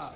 Ah.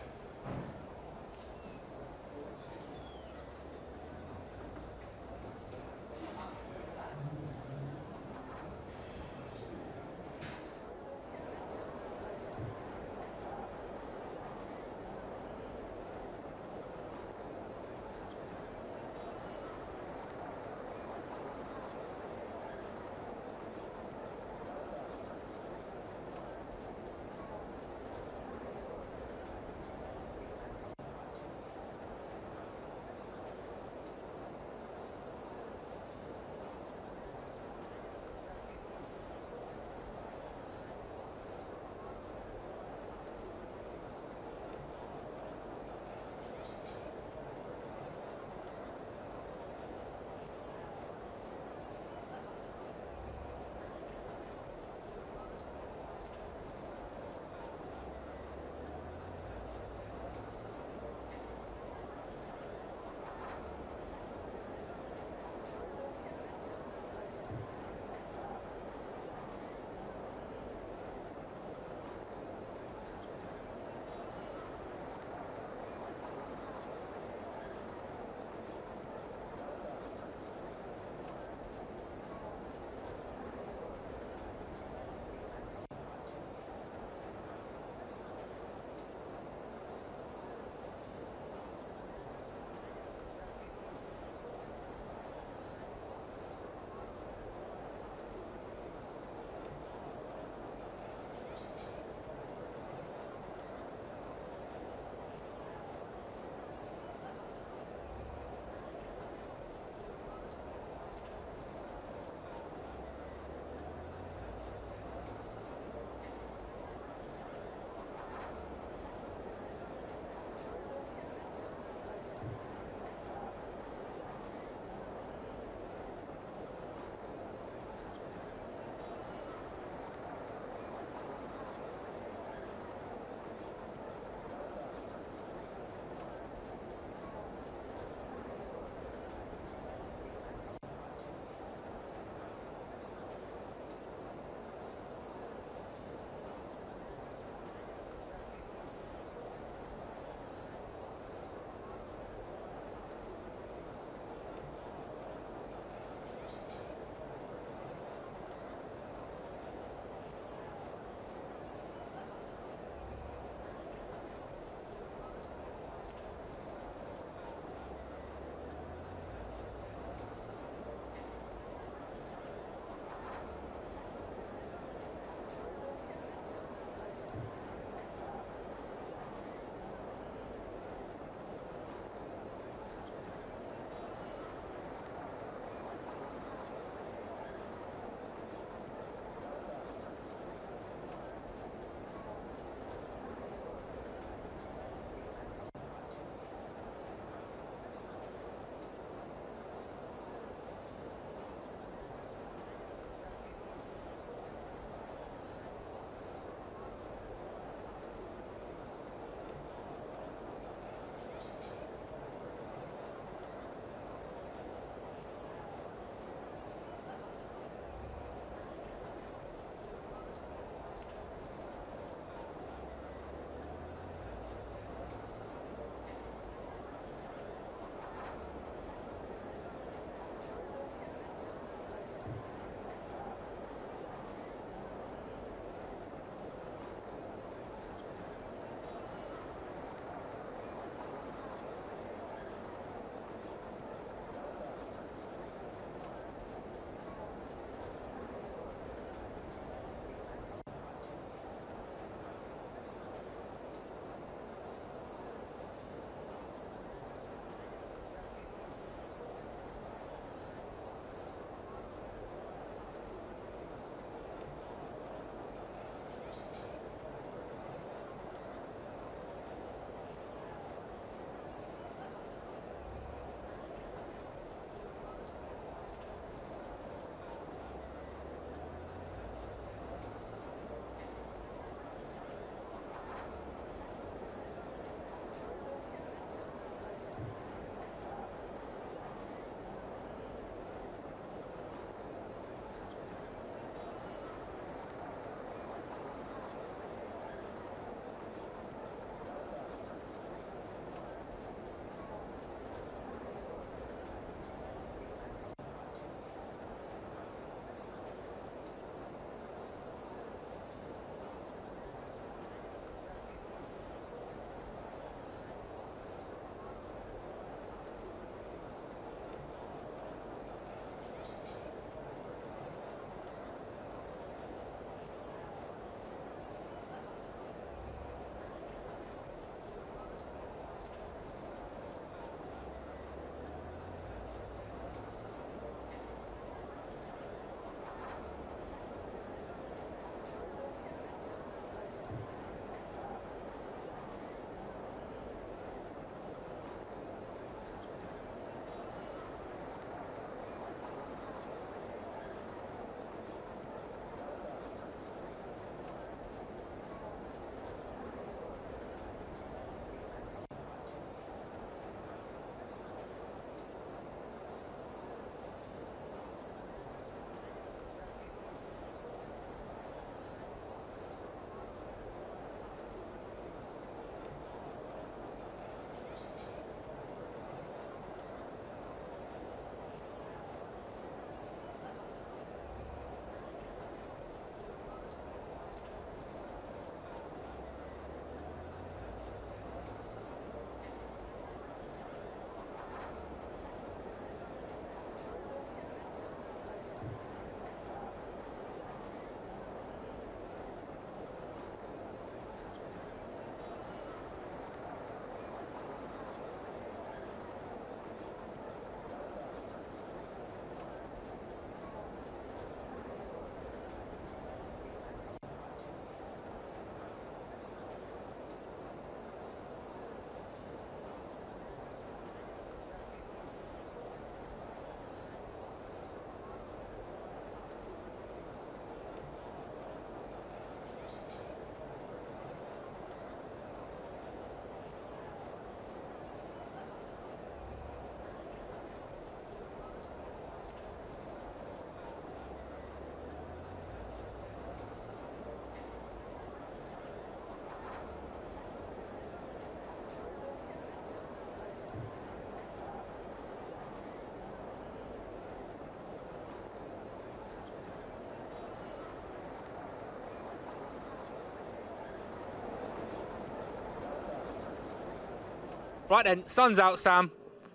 Right then, sun's out, Sam.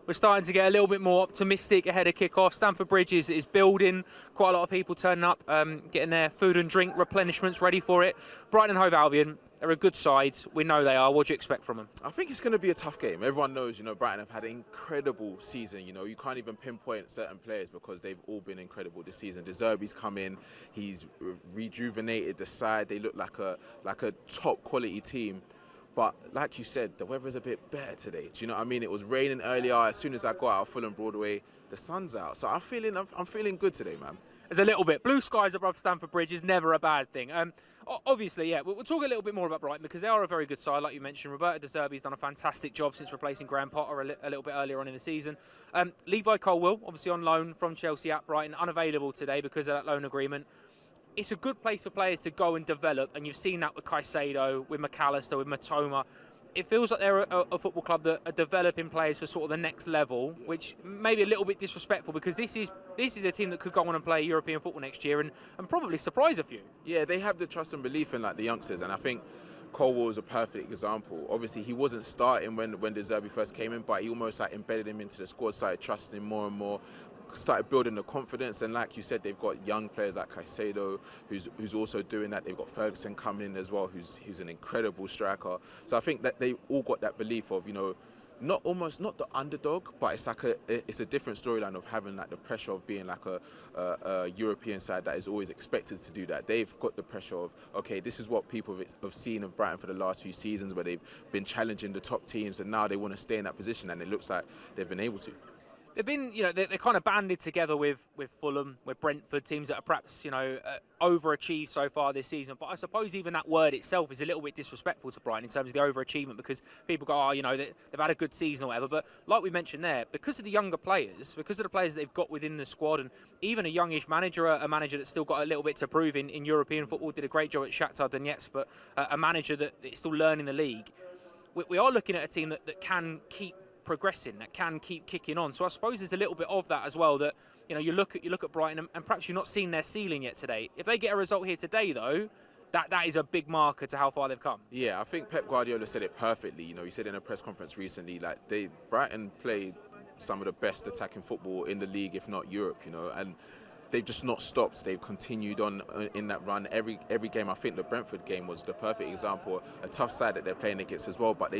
We're starting to get a little bit more optimistic ahead of kick-off. Stamford Bridge is building. Quite a lot of people turning up, getting their food and drink replenishments ready for it. Brighton and Hove Albion are a good side. We know they are. What do you expect from them? I think it's going to be a tough game. Everyone knows, Brighton have had an incredible season. You can't even pinpoint certain players because they've all been incredible this season. De Zerbi's come in. He's rejuvenated the side. They look like a top quality team. But like you said, the weather's a bit better today. Do you know what I mean? It was raining earlier. As soon as I got out of Fulham Broadway, the sun's out. So I'm feeling good today, man. There's a little bit. Blue skies above Stamford Bridge is never a bad thing. Obviously, yeah, we'll talk a little bit more about Brighton because they are a very good side, like you mentioned. Roberto De Zerbi's done a fantastic job since replacing Graham Potter a little bit earlier on in the season. Levi Colwill, obviously on loan from Chelsea at Brighton, unavailable today because of that loan agreement. It's a good place for players to go and develop, and you've seen that with Caicedo, with McAllister, with Matoma. It feels like they're a football club that are developing players for sort of the next level, which may be a little bit disrespectful because this is a team that could go on and play European football next year and probably surprise a few. Yeah, they have the trust and belief in the youngsters, and I think Colwill is a perfect example. Obviously, he wasn't starting when De Zerbi first came in, but he almost embedded him into the squad, started trusting him more and more. Started building the confidence, and like you said, they've got young players like Caicedo, who's also doing that. They've got Ferguson coming in as well, who's an incredible striker. So I think that they all got that belief of not the underdog, but it's a different storyline of having the pressure of being a European side that is always expected to do that. They've got the pressure of, okay, this is what people have seen of Brighton for the last few seasons, where they've been challenging the top teams, and now they want to stay in that position, and it looks like they've been able to. They've been, they're kind of banded together with Fulham, with Brentford, teams that are perhaps, overachieved so far this season. But I suppose even that word itself is a little bit disrespectful to Brighton in terms of the overachievement, because people go, they've had a good season or whatever. But like we mentioned there, because of the younger players, because of the players that they've got within the squad, and even a youngish manager, a manager that's still got a little bit to prove in European football, did a great job at Shakhtar Donetsk, but a manager that is still learning the league. We are looking at a team that can keep progressing, that can keep kicking on. So I suppose there's a little bit of that as well, that you look at Brighton and perhaps you're not seeing their ceiling yet today. If they get a result here today though, that is a big marker to how far they've come. Yeah, I think Pep Guardiola said it perfectly. He said in a press conference recently, Brighton played some of the best attacking football in the league, if not Europe, and they've just not stopped. They've continued on in that run. Every game, I think the Brentford game was the perfect example. A tough side that they're playing against as well, but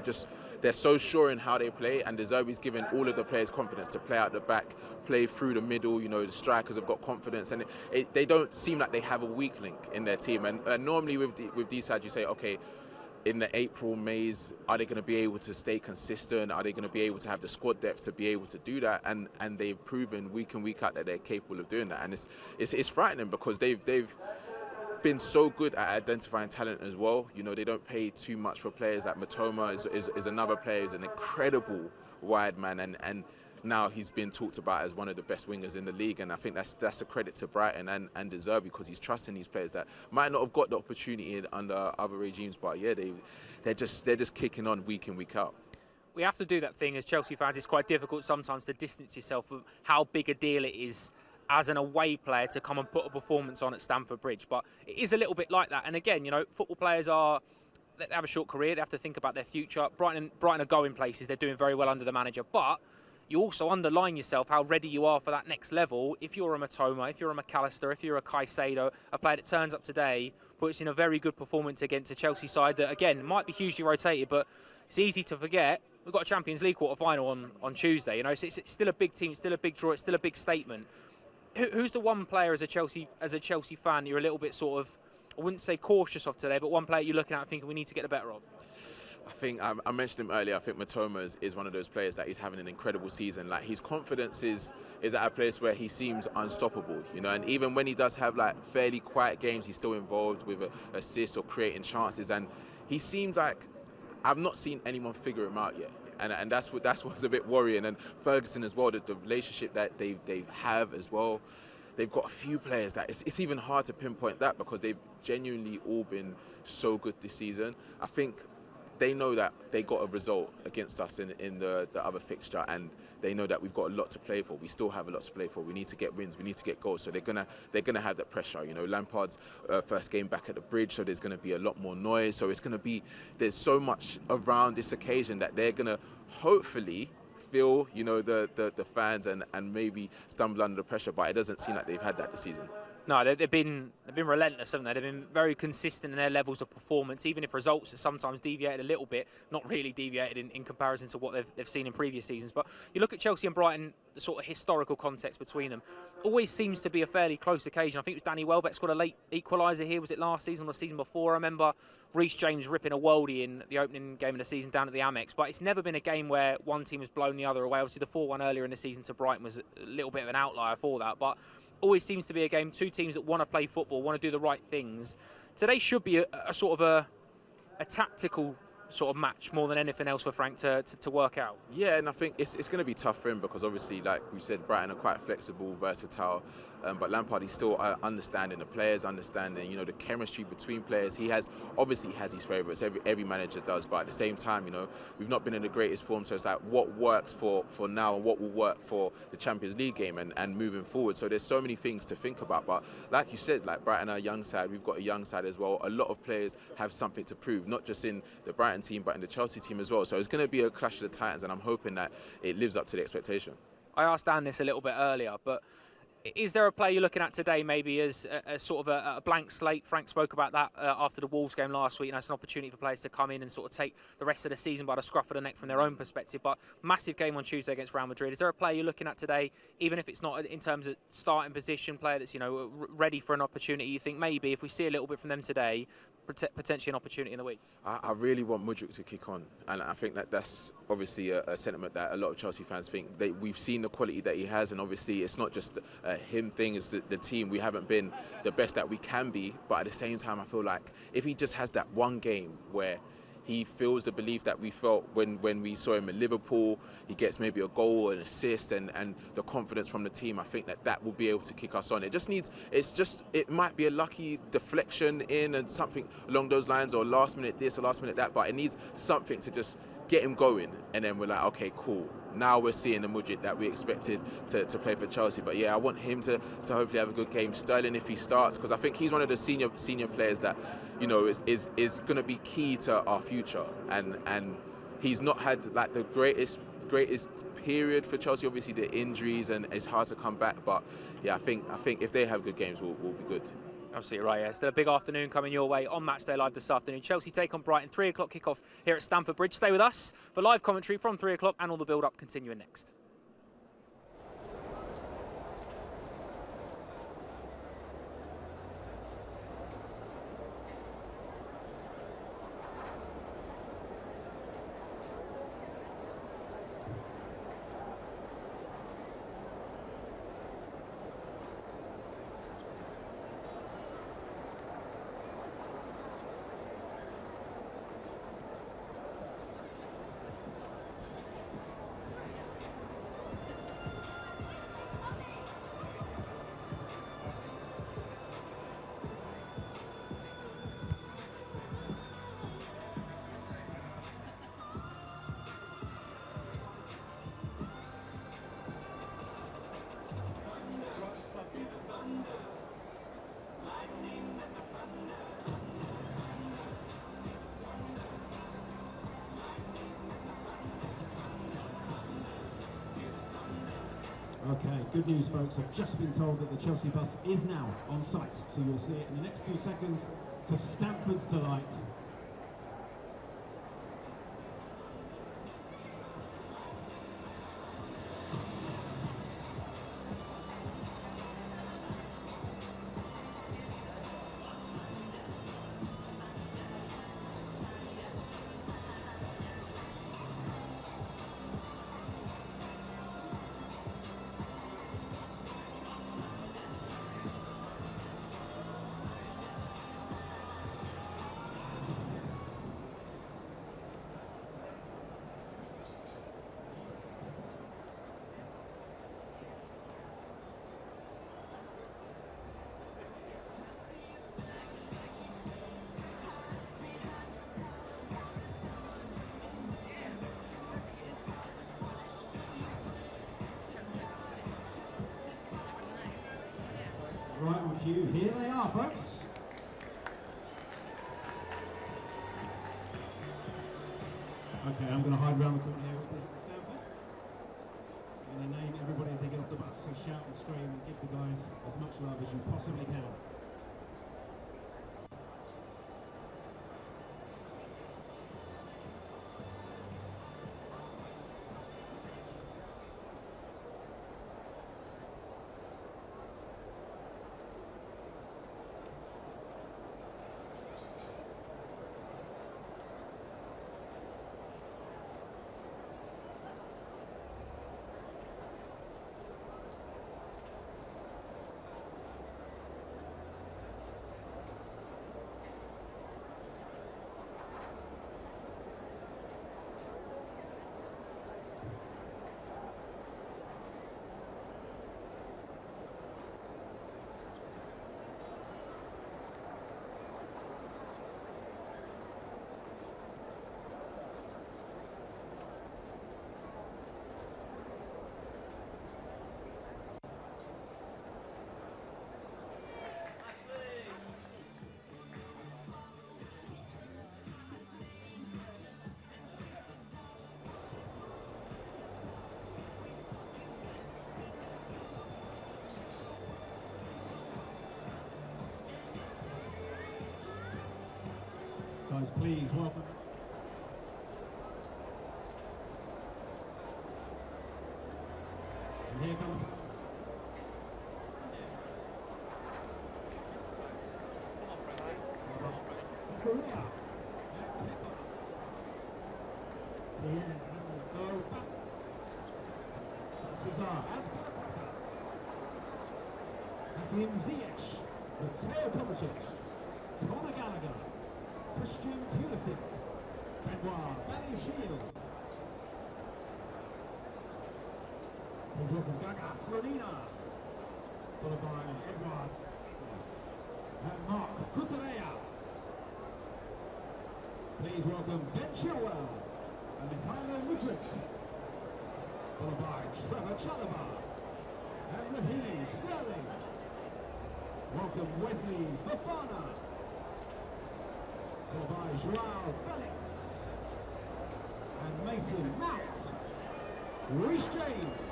they're so sure in how they play, and De Zerbi's given all of the players confidence to play out the back, play through the middle. The strikers have got confidence, and they don't seem like they have a weak link in their team. And normally with these sides, you say, okay, in the April, Mays, are they going to be able to stay consistent? Are they going to be able to have the squad depth to be able to do that? And they've proven week in, week out that they're capable of doing that. And it's frightening because they've been so good at identifying talent as well. They don't pay too much for players. Like Matoma is another player, who's an incredible wide man, and now he's been talked about as one of the best wingers in the league, and I think that's a credit to Brighton and De Zerbi, because he's trusting these players that might not have got the opportunity under other regimes, but yeah, they're just kicking on week in, week out. We have to do that thing as Chelsea fans. It's quite difficult sometimes to distance yourself from how big a deal it is as an away player to come and put a performance on at Stamford Bridge, but it is a little bit like that. And again, football players they have a short career. They have to think about their future. Brighton are going places. They're doing very well under the manager, but you also underline yourself how ready you are for that next level. If you're a Matoma, if you're a McAllister, if you're a Caicedo, a player that turns up today, puts in a very good performance against a Chelsea side that, again, might be hugely rotated, but it's easy to forget. We've got a Champions League quarter-final on Tuesday. So it's still a big team, it's still a big draw, it's still a big statement. Who's the one player as a Chelsea fan you're a little bit sort of, I wouldn't say cautious of today, but one player you're looking at and thinking we need to get the better of? I think I mentioned him earlier. I think Matoma is one of those players that he's having an incredible season. His confidence is at a place where he seems unstoppable, and even when he does have fairly quiet games, he's still involved with assists or creating chances, and he seems like I've not seen anyone figure him out yet. And that's what's a bit worrying. And Ferguson as well, the relationship that they have as well. They've got a few players that it's even hard to pinpoint that, because they've genuinely all been so good this season. I think they know that they got a result against us in the other fixture, and they know that we've got a lot to play for. We still have a lot to play for. We need to get wins. We need to get goals. So they're gonna have that pressure. You know, Lampard's first game back at the Bridge, so there's gonna be a lot more noise. So there's so much around this occasion that they're gonna hopefully feel, you know, the fans and maybe stumble under the pressure. But it doesn't seem like they've had that this season. No, they've been relentless, haven't they? They've been very consistent in their levels of performance, even if results have sometimes deviated a little bit, not really deviated in comparison to what they've seen in previous seasons. But you look at Chelsea and Brighton, the sort of historical context between them, always seems to be a fairly close occasion. I think it was Danny Welbeck scored a late equaliser here. Was it last season or the season before? I remember Reece James ripping a worldie in the opening game of the season down at the Amex. But it's never been a game where one team has blown the other away. Obviously, the 4-1 earlier in the season to Brighton was a little bit of an outlier for that. But always seems to be a game, two teams that want to play football, want to do the right things. Today should be a sort of a tactical sort of match more than anything else for Frank to work out. Yeah, and I think it's going to be tough for him because obviously, like we said, Brighton are quite flexible, versatile, but Lampard is still understanding the players, understanding, you know, the chemistry between players. He obviously has his favourites, every manager does, but at the same time, you know, we've not been in the greatest form, so it's like what works for now and what will work for the Champions League game and moving forward. So there's so many things to think about, but like you said, like Brighton are a young side, we've got a young side as well. A lot of players have something to prove, not just in the Brighton team but in the Chelsea team as well. So it's going to be a clash of the Titans, and I'm hoping that it lives up to the expectation. I asked Dan this a little bit earlier, but is there a player you're looking at today maybe as sort of a blank slate? Frank spoke about that after the Wolves game last week, and that's an opportunity for players to come in and sort of take the rest of the season by the scruff of the neck from their own perspective. But massive game on Tuesday against Real Madrid. Is there a player you're looking at today, even if it's not in terms of starting position, player that's, you know, ready for an opportunity? You think maybe if we see a little bit from them today, potentially an opportunity in the week? I really want Mudryk to kick on, and I think that's obviously a sentiment that a lot of Chelsea fans think. We've seen the quality that he has, and obviously it's not just a him thing, it's the team. We haven't been the best that we can be, but at the same time I feel like if he just has that one game where he feels the belief that we felt when we saw him in Liverpool, he gets maybe a goal, an assist, and the confidence from the team, I think that will be able to kick us on. It might be a lucky deflection in and something along those lines, or last minute this or last minute that, but it needs something to just get him going, and then we're like, okay, cool. Now we're seeing the Mudryk that we expected to play for Chelsea. But yeah, I want him to hopefully have a good game. Sterling, if he starts, because I think he's one of the senior players that, you know, is going to be key to our future. And he's not had like the greatest period for Chelsea. Obviously the injuries, and it's hard to come back. But yeah, I think if they have good games, we'll be good. Absolutely right, yeah. Still a big afternoon coming your way on Matchday Live this afternoon. Chelsea take on Brighton, 3 o'clock kickoff here at Stamford Bridge. Stay with us for live commentary from 3 o'clock and all the build-up continuing next. Okay, good news folks, I've just been told that the Chelsea bus is now on site, so you'll see it in the next few seconds, to Stamford's delight. Right on cue. Here they are, folks. Okay, I'm going to hide around the corner here with Stamford. I'm going to name everybody as they get off the bus, so shout and scream and give the guys as much love as you possibly can. Guys, please welcome. And here comes Korea. Go back. Cesar Azpilicueta. Hakim Ziyech. Peter Pulisic. Conor Gallagher. Christian Pulisic, Benoit Badiashile, please welcome Gaga Slonina, followed by Edouard and Mark Cucurella. Please welcome Ben Chilwell and Mikhailo Mudryk, followed by Trevor Chalobah and Raheem Sterling. Welcome Wesley Fofana, followed by Joao Felix and Mason Mount, Reece James.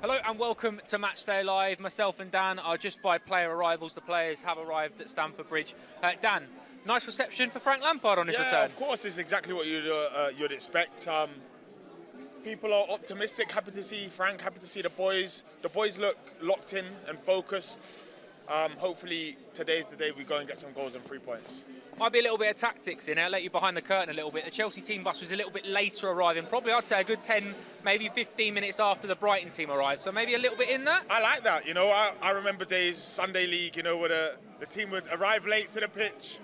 Hello and welcome to Matchday Live. Myself and Dan are just by player arrivals. The players have arrived at Stamford Bridge. Dan, nice reception for Frank Lampard on his return. Yeah, of course, it's exactly what you'd expect. People are optimistic, happy to see Frank, happy to see the boys. The boys look locked in and focused. Hopefully today's the day we go and get some goals and 3 points. Might be a little bit of tactics in it. I'll let you behind the curtain a little bit. The Chelsea team bus was a little bit later arriving, probably I'd say a good 10, maybe 15 minutes after the Brighton team arrived. So maybe a little bit in that. I like that. You know, I remember days, Sunday League, you know, where the team would arrive late to the pitch,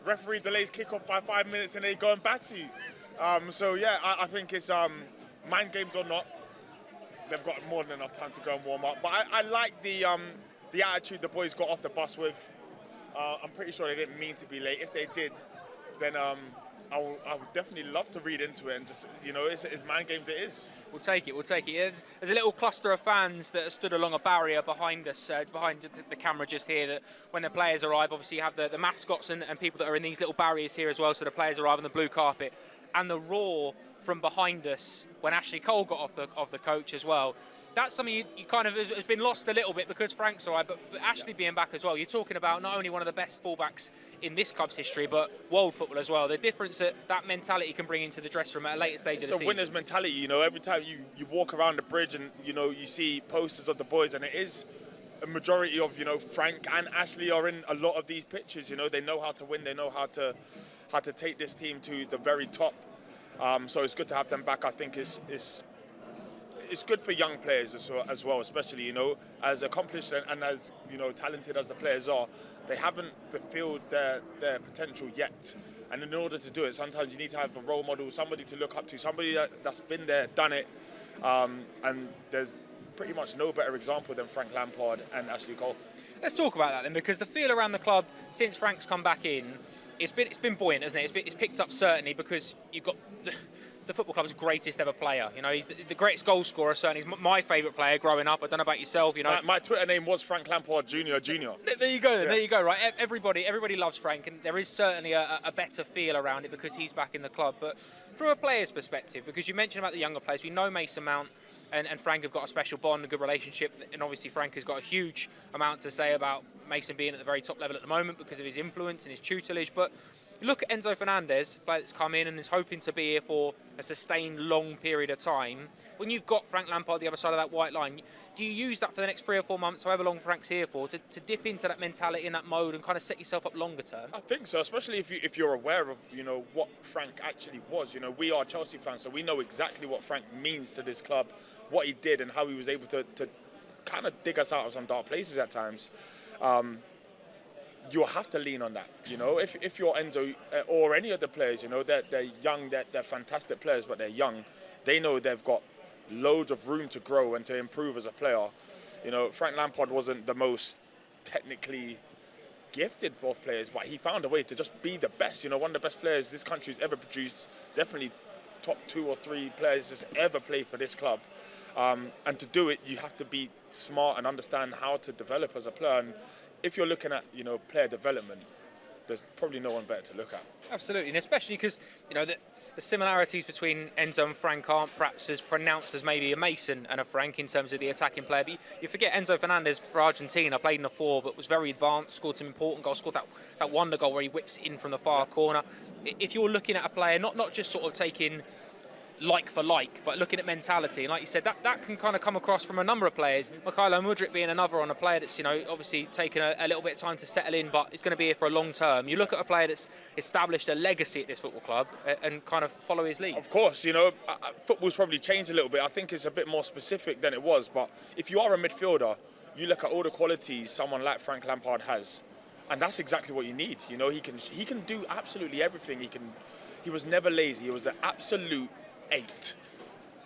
referee delays kick-off by 5 minutes and they go and bat you. So yeah, I think it's mind games or not, they've got more than enough time to go and warm up. But I like the attitude the boys got off the bus with. I'm pretty sure they didn't mean to be late. If they did, then I would definitely love to read into it and just, you know, it's mind games, it is. We'll take it. There's a little cluster of fans that are stood along a barrier behind us, behind the camera just here, that when the players arrive, obviously you have the mascots and people that are in these little barriers here as well, so the players arrive on the blue carpet. And the roar from behind us when Ashley Cole got off the coach as well. That's something you kind of has been lost a little bit because Frank's all right, but Ashley being back as well, you're talking about not only one of the best fullbacks in this club's history, but world football as well. The difference that mentality can bring into the dressing room at a later stage of the season. It's a winner's mentality, you know. Every time you walk around the bridge and, you know, you see posters of the boys, and it is a majority of, you know, Frank and Ashley are in a lot of these pictures. You know, they know how to win, they know how to take this team to the very top. So it's good to have them back. I think it's good for young players as well, especially, you know, as accomplished and as, you know, talented as the players are, they haven't fulfilled their potential yet. And in order to do it, sometimes you need to have a role model, somebody to look up to, somebody that's been there, done it. And there's pretty much no better example than Frank Lampard and Ashley Cole. Let's talk about that then, because the feel around the club since Frank's come back in, it's been buoyant, hasn't it? It's picked up certainly because you've got the football club's greatest ever player. You know, he's the greatest goal scorer. Certainly, he's my favourite player growing up. I don't know about yourself. You know, my Twitter name was Frank Lampard Junior. There you go. Yeah. There you go. Right, everybody loves Frank, and there is certainly a better feel around it because he's back in the club. But from a player's perspective, because you mentioned about the younger players, we know Mason Mount and Frank have got a special bond, a good relationship, and obviously Frank has got a huge amount to say about Mason being at the very top level at the moment because of his influence and his tutelage. But look at Enzo Fernandez, player that's come in and is hoping to be here for a sustained long period of time. When you've got Frank Lampard the other side of that white line, do you use that for the next 3 or 4 months, however long Frank's here for, to dip into that mentality in that mode and kind of set yourself up longer term? I think so, especially if you're aware of, you know, what Frank actually was. You know, we are Chelsea fans, so we know exactly what Frank means to this club, what he did and how he was able to kind of dig us out of some dark places at times. You'll have to lean on that, you know. If you're Enzo or any of the players, you know, they're young, they're fantastic players, but they're young. They know they've got loads of room to grow and to improve as a player. You know, Frank Lampard wasn't the most technically gifted of players, but he found a way to just be the best. You know, one of the best players this country's ever produced, definitely top 2 or 3 players that's ever played for this club. And to do it, you have to be smart and understand how to develop as a player. And if you're looking at, you know, player development, there's probably no one better to look at. Absolutely, and especially because, you know, the similarities between Enzo and Frank aren't perhaps as pronounced as maybe a Mason and a Frank in terms of the attacking player. But you forget Enzo Fernandez for Argentina, played in the 4, but was very advanced, scored some important goals, scored that wonder goal where he whips it in from the far corner. If you're looking at a player, not just sort of taking like for like, but looking at mentality, and like you said, that can kind of come across from a number of players. Mikhailo Mudryk being another on a player that's, you know, obviously taken a little bit of time to settle in, but is going to be here for a long term. You look at a player that's established a legacy at this football club and kind of follow his lead. Of course, you know, football's probably changed a little bit. I think it's a bit more specific than it was, but if you are a midfielder, you look at all the qualities someone like Frank Lampard has, and that's exactly what you need. You know, he can do absolutely everything. He was never lazy. He was an absolute 8,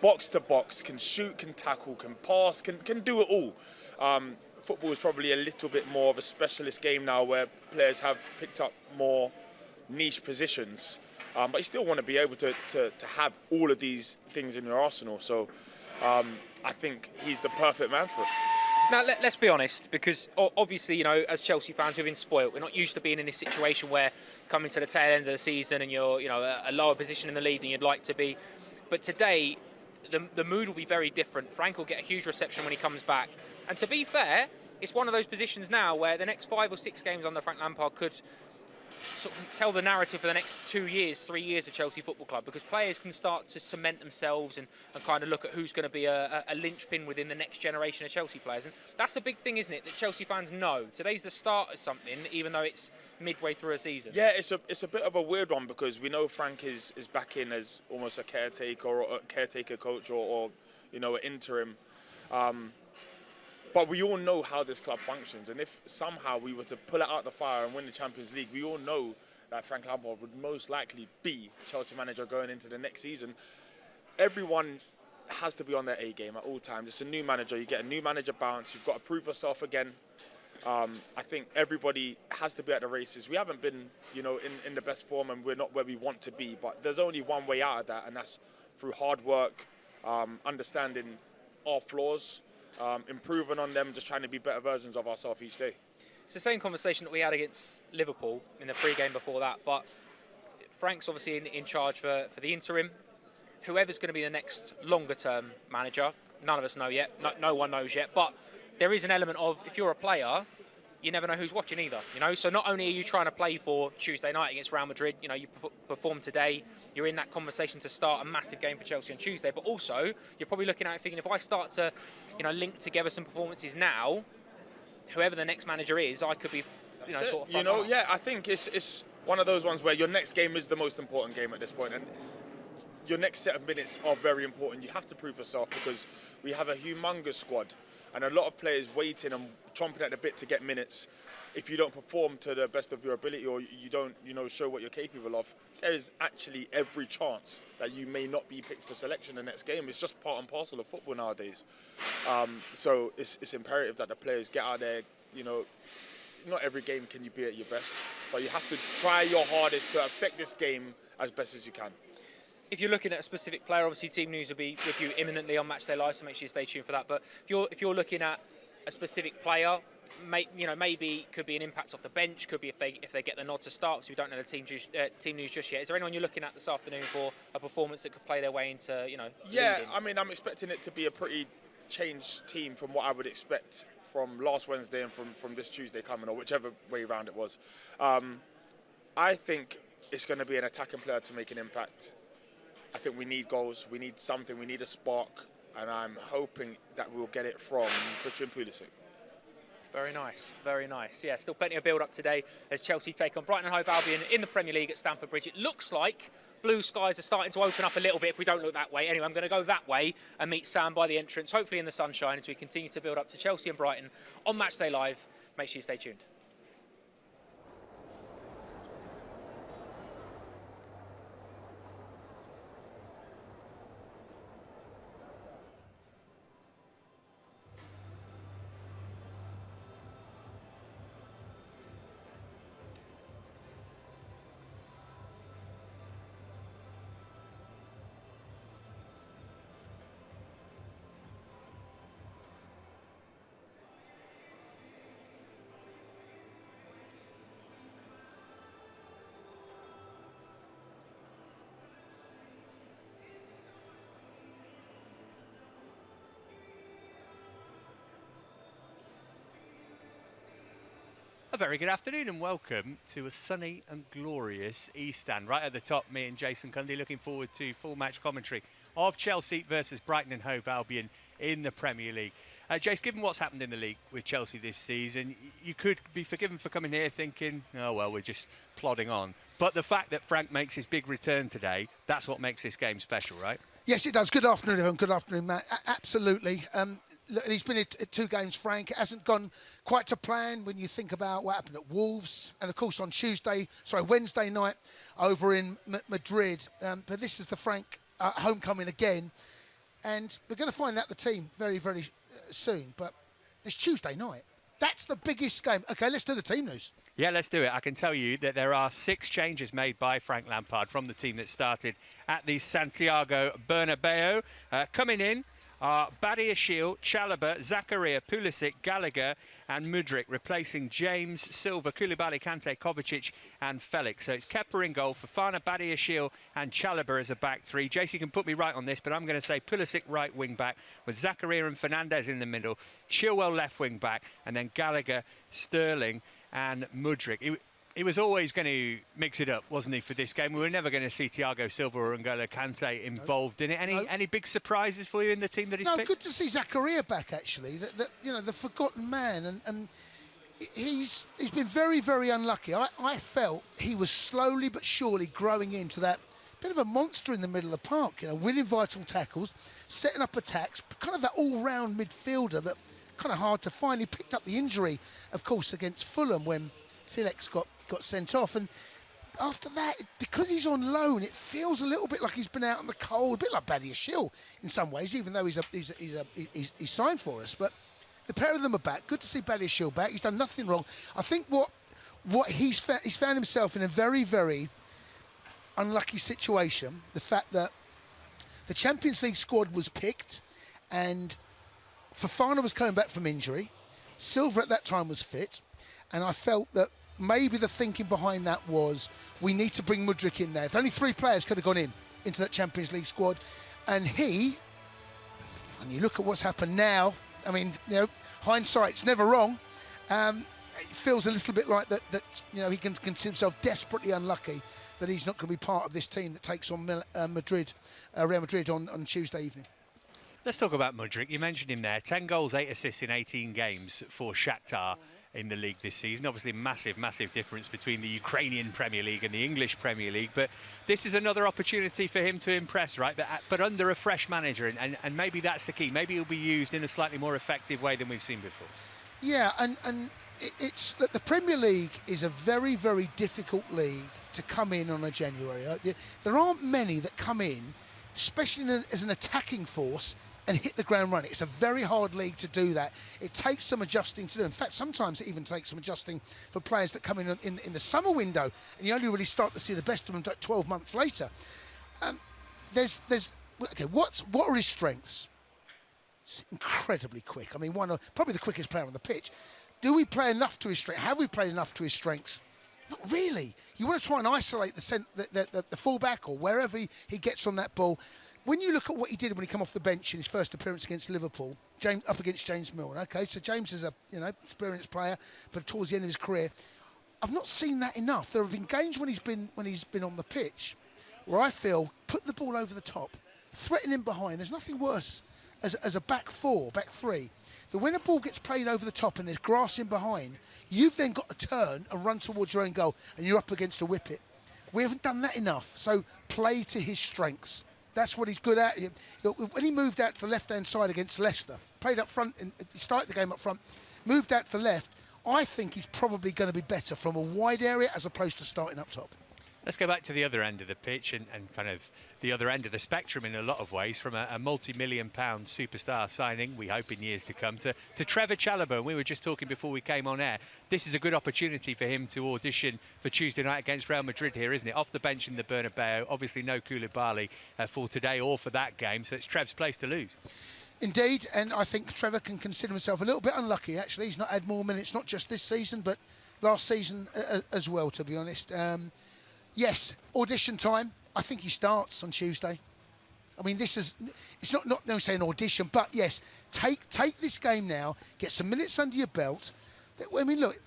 box to box, can shoot, can tackle, can pass, can do it all. Football is probably a little bit more of a specialist game now where players have picked up more niche positions, but you still want to be able to have all of these things in your arsenal. So I think he's the perfect man for it. Now, let's be honest, because obviously, you know, as Chelsea fans, we've been spoilt. We're not used to being in this situation where coming to the tail end of the season and you're, you know, a lower position in the league than you'd like to be. But today, the mood will be very different. Frank will get a huge reception when he comes back. And to be fair, it's one of those positions now where the next 5 or 6 games under Frank Lampard could sort of tell the narrative for the next 2 years, 3 years of Chelsea Football Club, because players can start to cement themselves and kind of look at who's going to be a linchpin within the next generation of Chelsea players. And that's a big thing, isn't it, that Chelsea fans know. Today's the start of something, even though it's midway through a season. Yeah, it's a bit of a weird one, because we know Frank is back in as almost a caretaker or a caretaker coach or you know, an interim. But we all know how this club functions, and if somehow we were to pull it out of the fire and win the Champions League, we all know that Frank Lampard would most likely be Chelsea manager going into the next season. Everyone has to be on their A game at all times. It's a new manager. You get a new manager bounce. You've got to prove yourself again. I think everybody has to be at the races. We haven't been, you know, in the best form, and we're not where we want to be. But there's only one way out of that, and that's through hard work, understanding our flaws, improving on them, just trying to be better versions of ourselves each day. It's the same conversation that we had against Liverpool in the pre-game before that, but Frank's obviously in charge for the interim. Whoever's going to be the next longer-term manager, none of us know yet. No one knows yet, but there is an element of, if you're a player, you never know who's watching either, you know. So not only are you trying to play for Tuesday night against Real Madrid, you know, you perform today, you're in that conversation to start a massive game for Chelsea on Tuesday, but also you're probably looking at it thinking, if I start to, you know, link together some performances now, whoever the next manager is, I could be, you know, sort of front runner. Yeah, I think it's one of those ones where your next game is the most important game at this point, and your next set of minutes are very important. You have to prove yourself, because we have a humongous squad and a lot of players waiting and chomping at the bit to get minutes. If you don't perform to the best of your ability, or you don't, you know, show what you're capable of, there is actually every chance that you may not be picked for selection the next game. It's just part and parcel of football nowadays. So it's imperative that the players get out there. You know, not every game can you be at your best, but you have to try your hardest to affect this game as best as you can. If you're looking at a specific player, obviously Team News will be with you imminently on Matchday Live, so make sure you stay tuned for that. But if you're looking at a specific player, maybe could be an impact off the bench, could be if they get the nod to start, because we don't know the Team News just yet. Is there anyone you're looking at this afternoon for a performance that could play their way into, you know? Yeah, leading? I mean, I'm expecting it to be a pretty changed team from what I would expect from last Wednesday and from this Tuesday coming, or whichever way around it was. I think it's going to be an attacking player to make an impact. I think we need goals, we need something, we need a spark, and I'm hoping that we'll get it from Christian Pulisic. Very nice, very nice. Yeah, still plenty of build-up today as Chelsea take on Brighton and Hove Albion in the Premier League at Stamford Bridge. It looks like blue skies are starting to open up a little bit if we don't look that way. Anyway, I'm going to go that way and meet Sam by the entrance, hopefully in the sunshine, as we continue to build up to Chelsea and Brighton on Matchday Live. Make sure you stay tuned. A very good afternoon and welcome to a sunny and glorious East Stand. Right at the top, me and Jason Cundy looking forward to full match commentary of Chelsea versus Brighton and Hove Albion in the Premier League. Jace, given what's happened in the league with Chelsea this season, you could be forgiven for coming here thinking, oh well, we're just plodding on. But the fact that Frank makes his big return today, that's what makes this game special, right? Yes, it does. Good afternoon, everyone. Good afternoon, Matt. Absolutely. Look, he's been at 2 games, Frank. It hasn't gone quite to plan when you think about what happened at Wolves. And, of course, on Wednesday night over in Madrid. But this is the Frank homecoming again. And we're going to find out the team very, very soon. But it's Tuesday night. That's the biggest game. OK, let's do the team news. Yeah, let's do it. I can tell you that there are 6 changes made by Frank Lampard from the team that started at the Santiago Bernabeu. Coming in are Badiashile, Chalobah, Zakaria, Pulisic, Gallagher and Mudryk, replacing James, Silva, Koulibaly, Kanté, Kovacic and Felix. So it's Kepa in goal, Fofana, Badiashile and Chalobah as a back 3. Jace, you can put me right on this, but I'm going to say Pulisic right wing back with Zakaria and Fernandes in the middle, Chilwell left wing back, and then Gallagher, Sterling and Mudryk. he was always going to mix it up, wasn't he, for this game? We were never going to see Thiago Silva or N'Golo Kanté involved in it. Any big surprises for you in the team that he's picked? Good to see Zakaria back, actually. The forgotten man, and he's been very, very unlucky. I felt he was slowly but surely growing into that bit of a monster in the middle of the park, winning vital tackles, setting up attacks, kind of that all-round midfielder that kind of hard to find. He picked up the injury, of course, against Fulham when Felix got sent off, and after that, because he's on loan, it feels a little bit like he's been out in the cold, a bit like Badia Schill in some ways, even though he's signed for us. But the pair of them are back. Good to see Badia Schill back. He's done nothing wrong. I think what he's found himself in a very, very unlucky situation. The fact that the Champions League squad was picked, and Fofana was coming back from injury. Silva at that time was fit, and I felt that maybe the thinking behind that was we need to bring Mudryk in there. If only 3 players could have gone into that Champions League squad, and you look at what's happened now. I mean, hindsight's never wrong. It feels a little bit like that. He can consider himself desperately unlucky that he's not going to be part of this team that takes on Real Madrid on Tuesday evening. Let's talk about Mudryk. You mentioned him there. 10 goals, 8 assists in 18 games for Shakhtar in the league this season. Obviously, massive difference between the Ukrainian Premier League and the English Premier League. But this is another opportunity for him to impress, right? But under a fresh manager, and maybe that's the key. Maybe he'll be used in a slightly more effective way than we've seen before. Yeah, and it's look, the Premier League is a very, very difficult league to come in on a January. There aren't many that come in, especially as an attacking force, and hit the ground running. It's a very hard league to do that. It takes some adjusting to do. In fact, sometimes it even takes some adjusting for players that come in the summer window, and you only really start to see the best of them 12 months later. What are his strengths? It's incredibly quick. I mean, probably the quickest player on the pitch. Do we play enough to his strengths? Have we played enough to his strengths? Not really. You want to try and isolate the fullback or wherever he gets on that ball. When you look at what he did when he came off the bench in his first appearance against Liverpool, up against James Milner. Okay, so James is a experienced player, but towards the end of his career, I've not seen that enough. There have been games when he's been on the pitch where I feel put the ball over the top, threaten him behind. There's nothing worse as a back three. That when a ball gets played over the top and there's grass in behind, you've then got to turn and run towards your own goal, and you're up against a whippet. We haven't done that enough. So play to his strengths. That's what he's good at. When he moved out to the left-hand side against Leicester, played up front, and he started the game up front, moved out to the left, I think he's probably going to be better from a wide area as opposed to starting up top. Let's go back to the other end of the pitch and kind of the other end of the spectrum in a lot of ways, from a multi-million-pound superstar signing, we hope in years to come, to Trevor Chalobah. And we were just talking before we came on air. This is a good opportunity for him to audition for Tuesday night against Real Madrid here, isn't it? Off the bench in the Bernabeu. Obviously no Koulibaly for today or for that game, so it's Trev's place to lose. Indeed, and I think Trevor can consider himself a little bit unlucky, actually. He's not had more minutes, not just this season, but last season as well, to be honest. Yes, audition time. I think he starts on Tuesday. I mean, it's not saying audition, but yes, take this game now, get some minutes under your belt. I mean, look,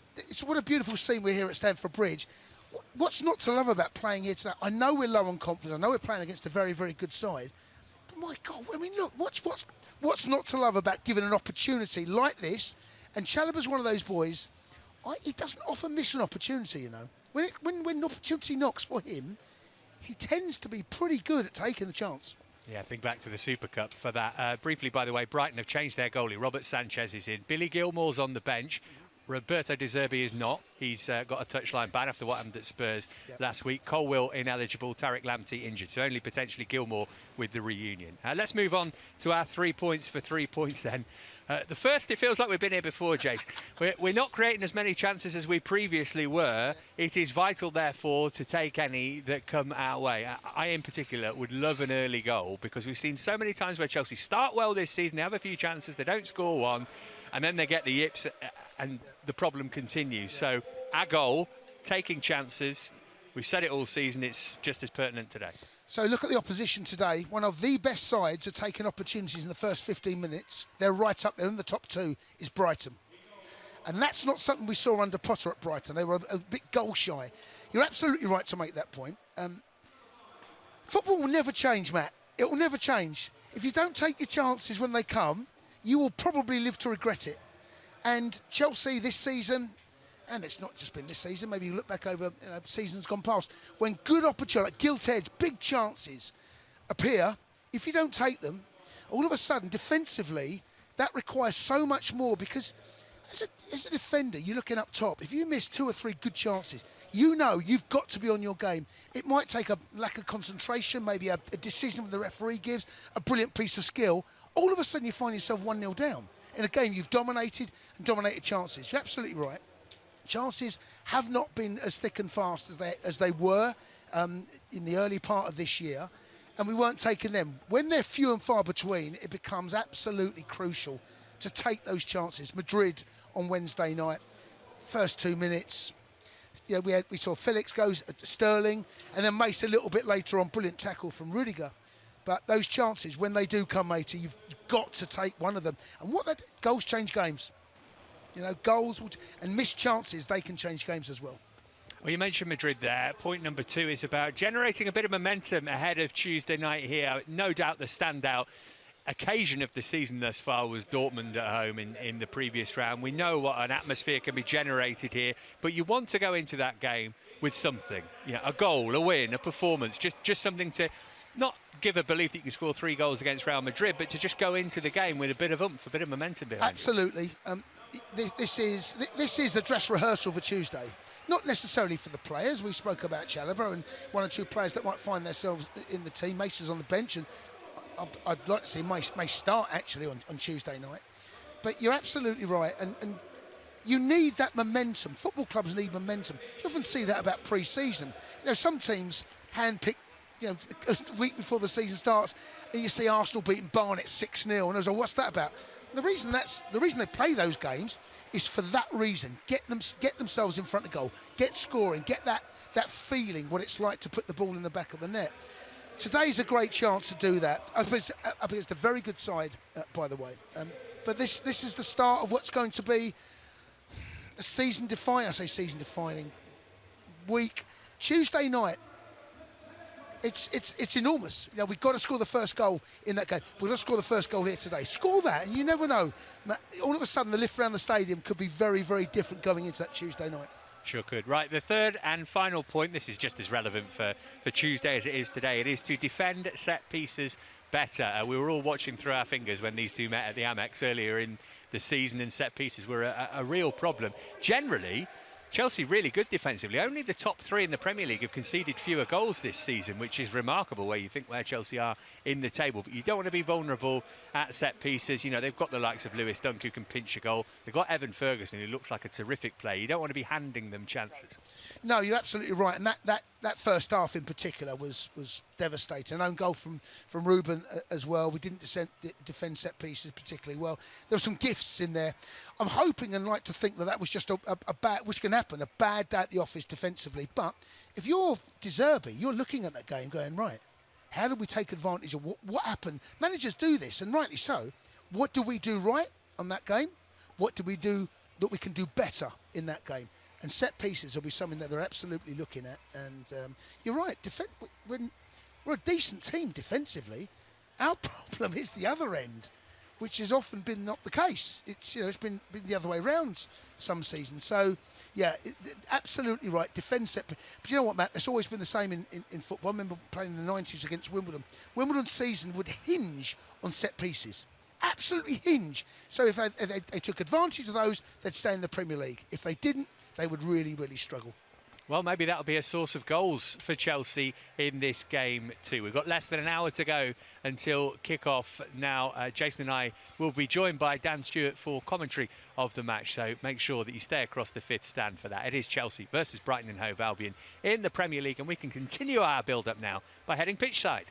what a beautiful scene we're here at Stamford Bridge. What's not to love about playing here today? I know we're low on confidence. I know we're playing against a very, very good side. But my God, I mean, look, what's not to love about giving an opportunity like this? And Chalobah's one of those boys. He doesn't often miss an opportunity, you know. When an opportunity knocks for him, he tends to be pretty good at taking the chance. Yeah, think back to the Super Cup for that. Briefly, by the way, Brighton have changed their goalie. Robert Sanchez is in. Billy Gilmore's on the bench. Roberto De Zerbi is not. He's got a touchline ban after what happened at Spurs last week. Colwill ineligible, Tariq Lamptey injured, so only potentially Gilmore with the reunion. Let's move on to our 3 points for 3 points then. The first, it feels like we've been here before, Jace. We're not creating as many chances as we previously were. It is vital, therefore, to take any that come our way. I, in particular, would love an early goal, because we've seen so many times where Chelsea start well this season, they have a few chances, they don't score one, and then they get the yips, and the problem continues. So our goal, taking chances, we've said it all season, it's just as pertinent today. So look at the opposition today. One of the best sides are taking opportunities in the first 15 minutes. They're right up there in the top two is Brighton. And that's not something we saw under Potter at Brighton. They were a bit goal shy. You're absolutely right to make that point. Football will never change, Matt. It will never change. If you don't take your chances when they come, you will probably live to regret it. And Chelsea this season, and it's not just been this season, maybe you look back over seasons gone past, when good opportunity, like gilt-edged, big chances appear, if you don't take them, all of a sudden, defensively, that requires so much more because as a defender, you're looking up top. If you miss 2 or 3 good chances, you know you've got to be on your game. It might take a lack of concentration, maybe a decision that the referee gives, a brilliant piece of skill. All of a sudden, you find yourself 1-0 down. In a game you've dominated chances. You're absolutely right. Chances have not been as thick and fast as they were in the early part of this year, and we weren't taking them. When they're few and far between, it becomes absolutely crucial to take those chances. Madrid on Wednesday night, first 2 minutes, we saw Felix goes at Sterling, and then Mace a little bit later on, brilliant tackle from Rudiger. But those chances, when they do come, matey, you've got to take one of them. And goals change games. Goals and missed chances, they can change games as well. Well, you mentioned Madrid there. Point number 2 is about generating a bit of momentum ahead of Tuesday night here. No doubt the standout occasion of the season thus far was Dortmund at home in the previous round. We know what an atmosphere can be generated here, but you want to go into that game with something. A goal, a win, a performance, just something to not give a belief that you can score 3 goals against Real Madrid, but to just go into the game with a bit of oomph, a bit of momentum behind Absolutely. This is the dress rehearsal for Tuesday. Not necessarily for the players. We spoke about Chalobah and 1 or 2 players that might find themselves in the team. Mace is on the bench, and I'd like to see Mace start actually on Tuesday night. But you're absolutely right, and you need that momentum. Football clubs need momentum. You often see that about pre-season. some teams handpick a week before the season starts, and you see Arsenal beating Barnet 6-0, and I was like, what's that about? And the reason they play those games is for that reason. Get themselves in front of goal, get scoring, get that feeling what it's like to put the ball in the back of the net. Today's a great chance to do that. I think it's a very good side, by the way. But this is the start of what's going to be a season-defining week. Tuesday night. It's enormous. We've got to score the first goal in that game. We've got to score the first goal here today. Score that, and you never know. All of a sudden, the lift around the stadium could be very, very different going into that Tuesday night. Sure could. Right, the third and final point, this is just as relevant for Tuesday as it is today. It is to defend set pieces better. We were all watching through our fingers when these two met at the Amex earlier in the season, and set pieces were a real problem. Generally, Chelsea really good defensively. Only the top 3 in the Premier League have conceded fewer goals this season, which is remarkable where you think where Chelsea are in the table. But you don't want to be vulnerable at set pieces. They've got the likes of Lewis Dunk who can pinch a goal. They've got Evan Ferguson who looks like a terrific player. You don't want to be handing them chances. No, you're absolutely right. And that first half in particular was devastating. An own goal from Ruben as well. We didn't defend set pieces particularly well. There were some gifts in there. I'm hoping and like to think that was just a bad, which can happen, a bad day at the office defensively. But if you're De Zerbi, you're looking at that game going, right, how do we take advantage of what happened? Managers do this, and rightly so. What do we do right on that game? What do we do that we can do better in that game? And set pieces will be something that they're absolutely looking at. And you're right, we're a decent team defensively. Our problem is the other end, which has often been not the case. It's been the other way around some seasons. So, yeah, absolutely right. Defend set. But you know what, Matt? It's always been the same in football. I remember playing in the 90s against Wimbledon. Wimbledon's season would hinge on set pieces. Absolutely hinge. So if they took advantage of those, they'd stay in the Premier League. If they didn't, they would really, really struggle. Well, maybe that'll be a source of goals for Chelsea in this game too. We've got less than an hour to go until kick-off. Now, Jason and I will be joined by Dan Stewart for commentary of the match, so make sure that you stay across the fifth stand for that. It is Chelsea versus Brighton and Hove Albion in the Premier League, and we can continue our build-up now by heading pitchside.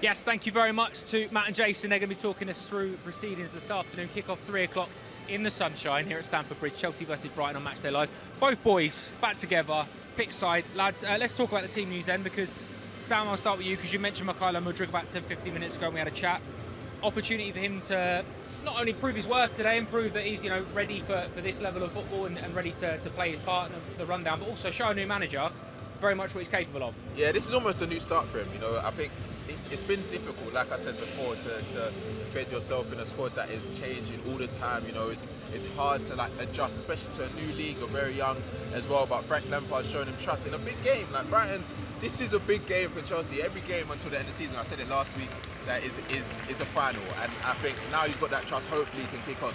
Yes, thank you very much to Matt and Jason. They're going to be talking us through proceedings this afternoon. Kick-off 3 o'clock in the sunshine here at Stamford Bridge. Chelsea versus Brighton on Matchday Live. Both boys back together, pitch side. Lads, let's talk about the team news then, because Sam, I'll start with you, because you mentioned Mikhailo Mudryk about 10-15 minutes ago and we had a chat. Opportunity for him to not only prove his worth today and prove that he's ready for this level of football and ready to play his part in the rundown, but also show a new manager very much what he's capable of. Yeah, this is almost a new start for him. I think it's been difficult, like I said before, to bed yourself in a squad that is changing all the time. It's hard to adjust, especially to a new league. You're very young as well, but Frank Lampard's showing him trust in a big game like Brighton's. This is a big game for Chelsea. Every game until the end of the season, I said it last week, that is a final, and I think now he's got that trust. Hopefully he can kick on.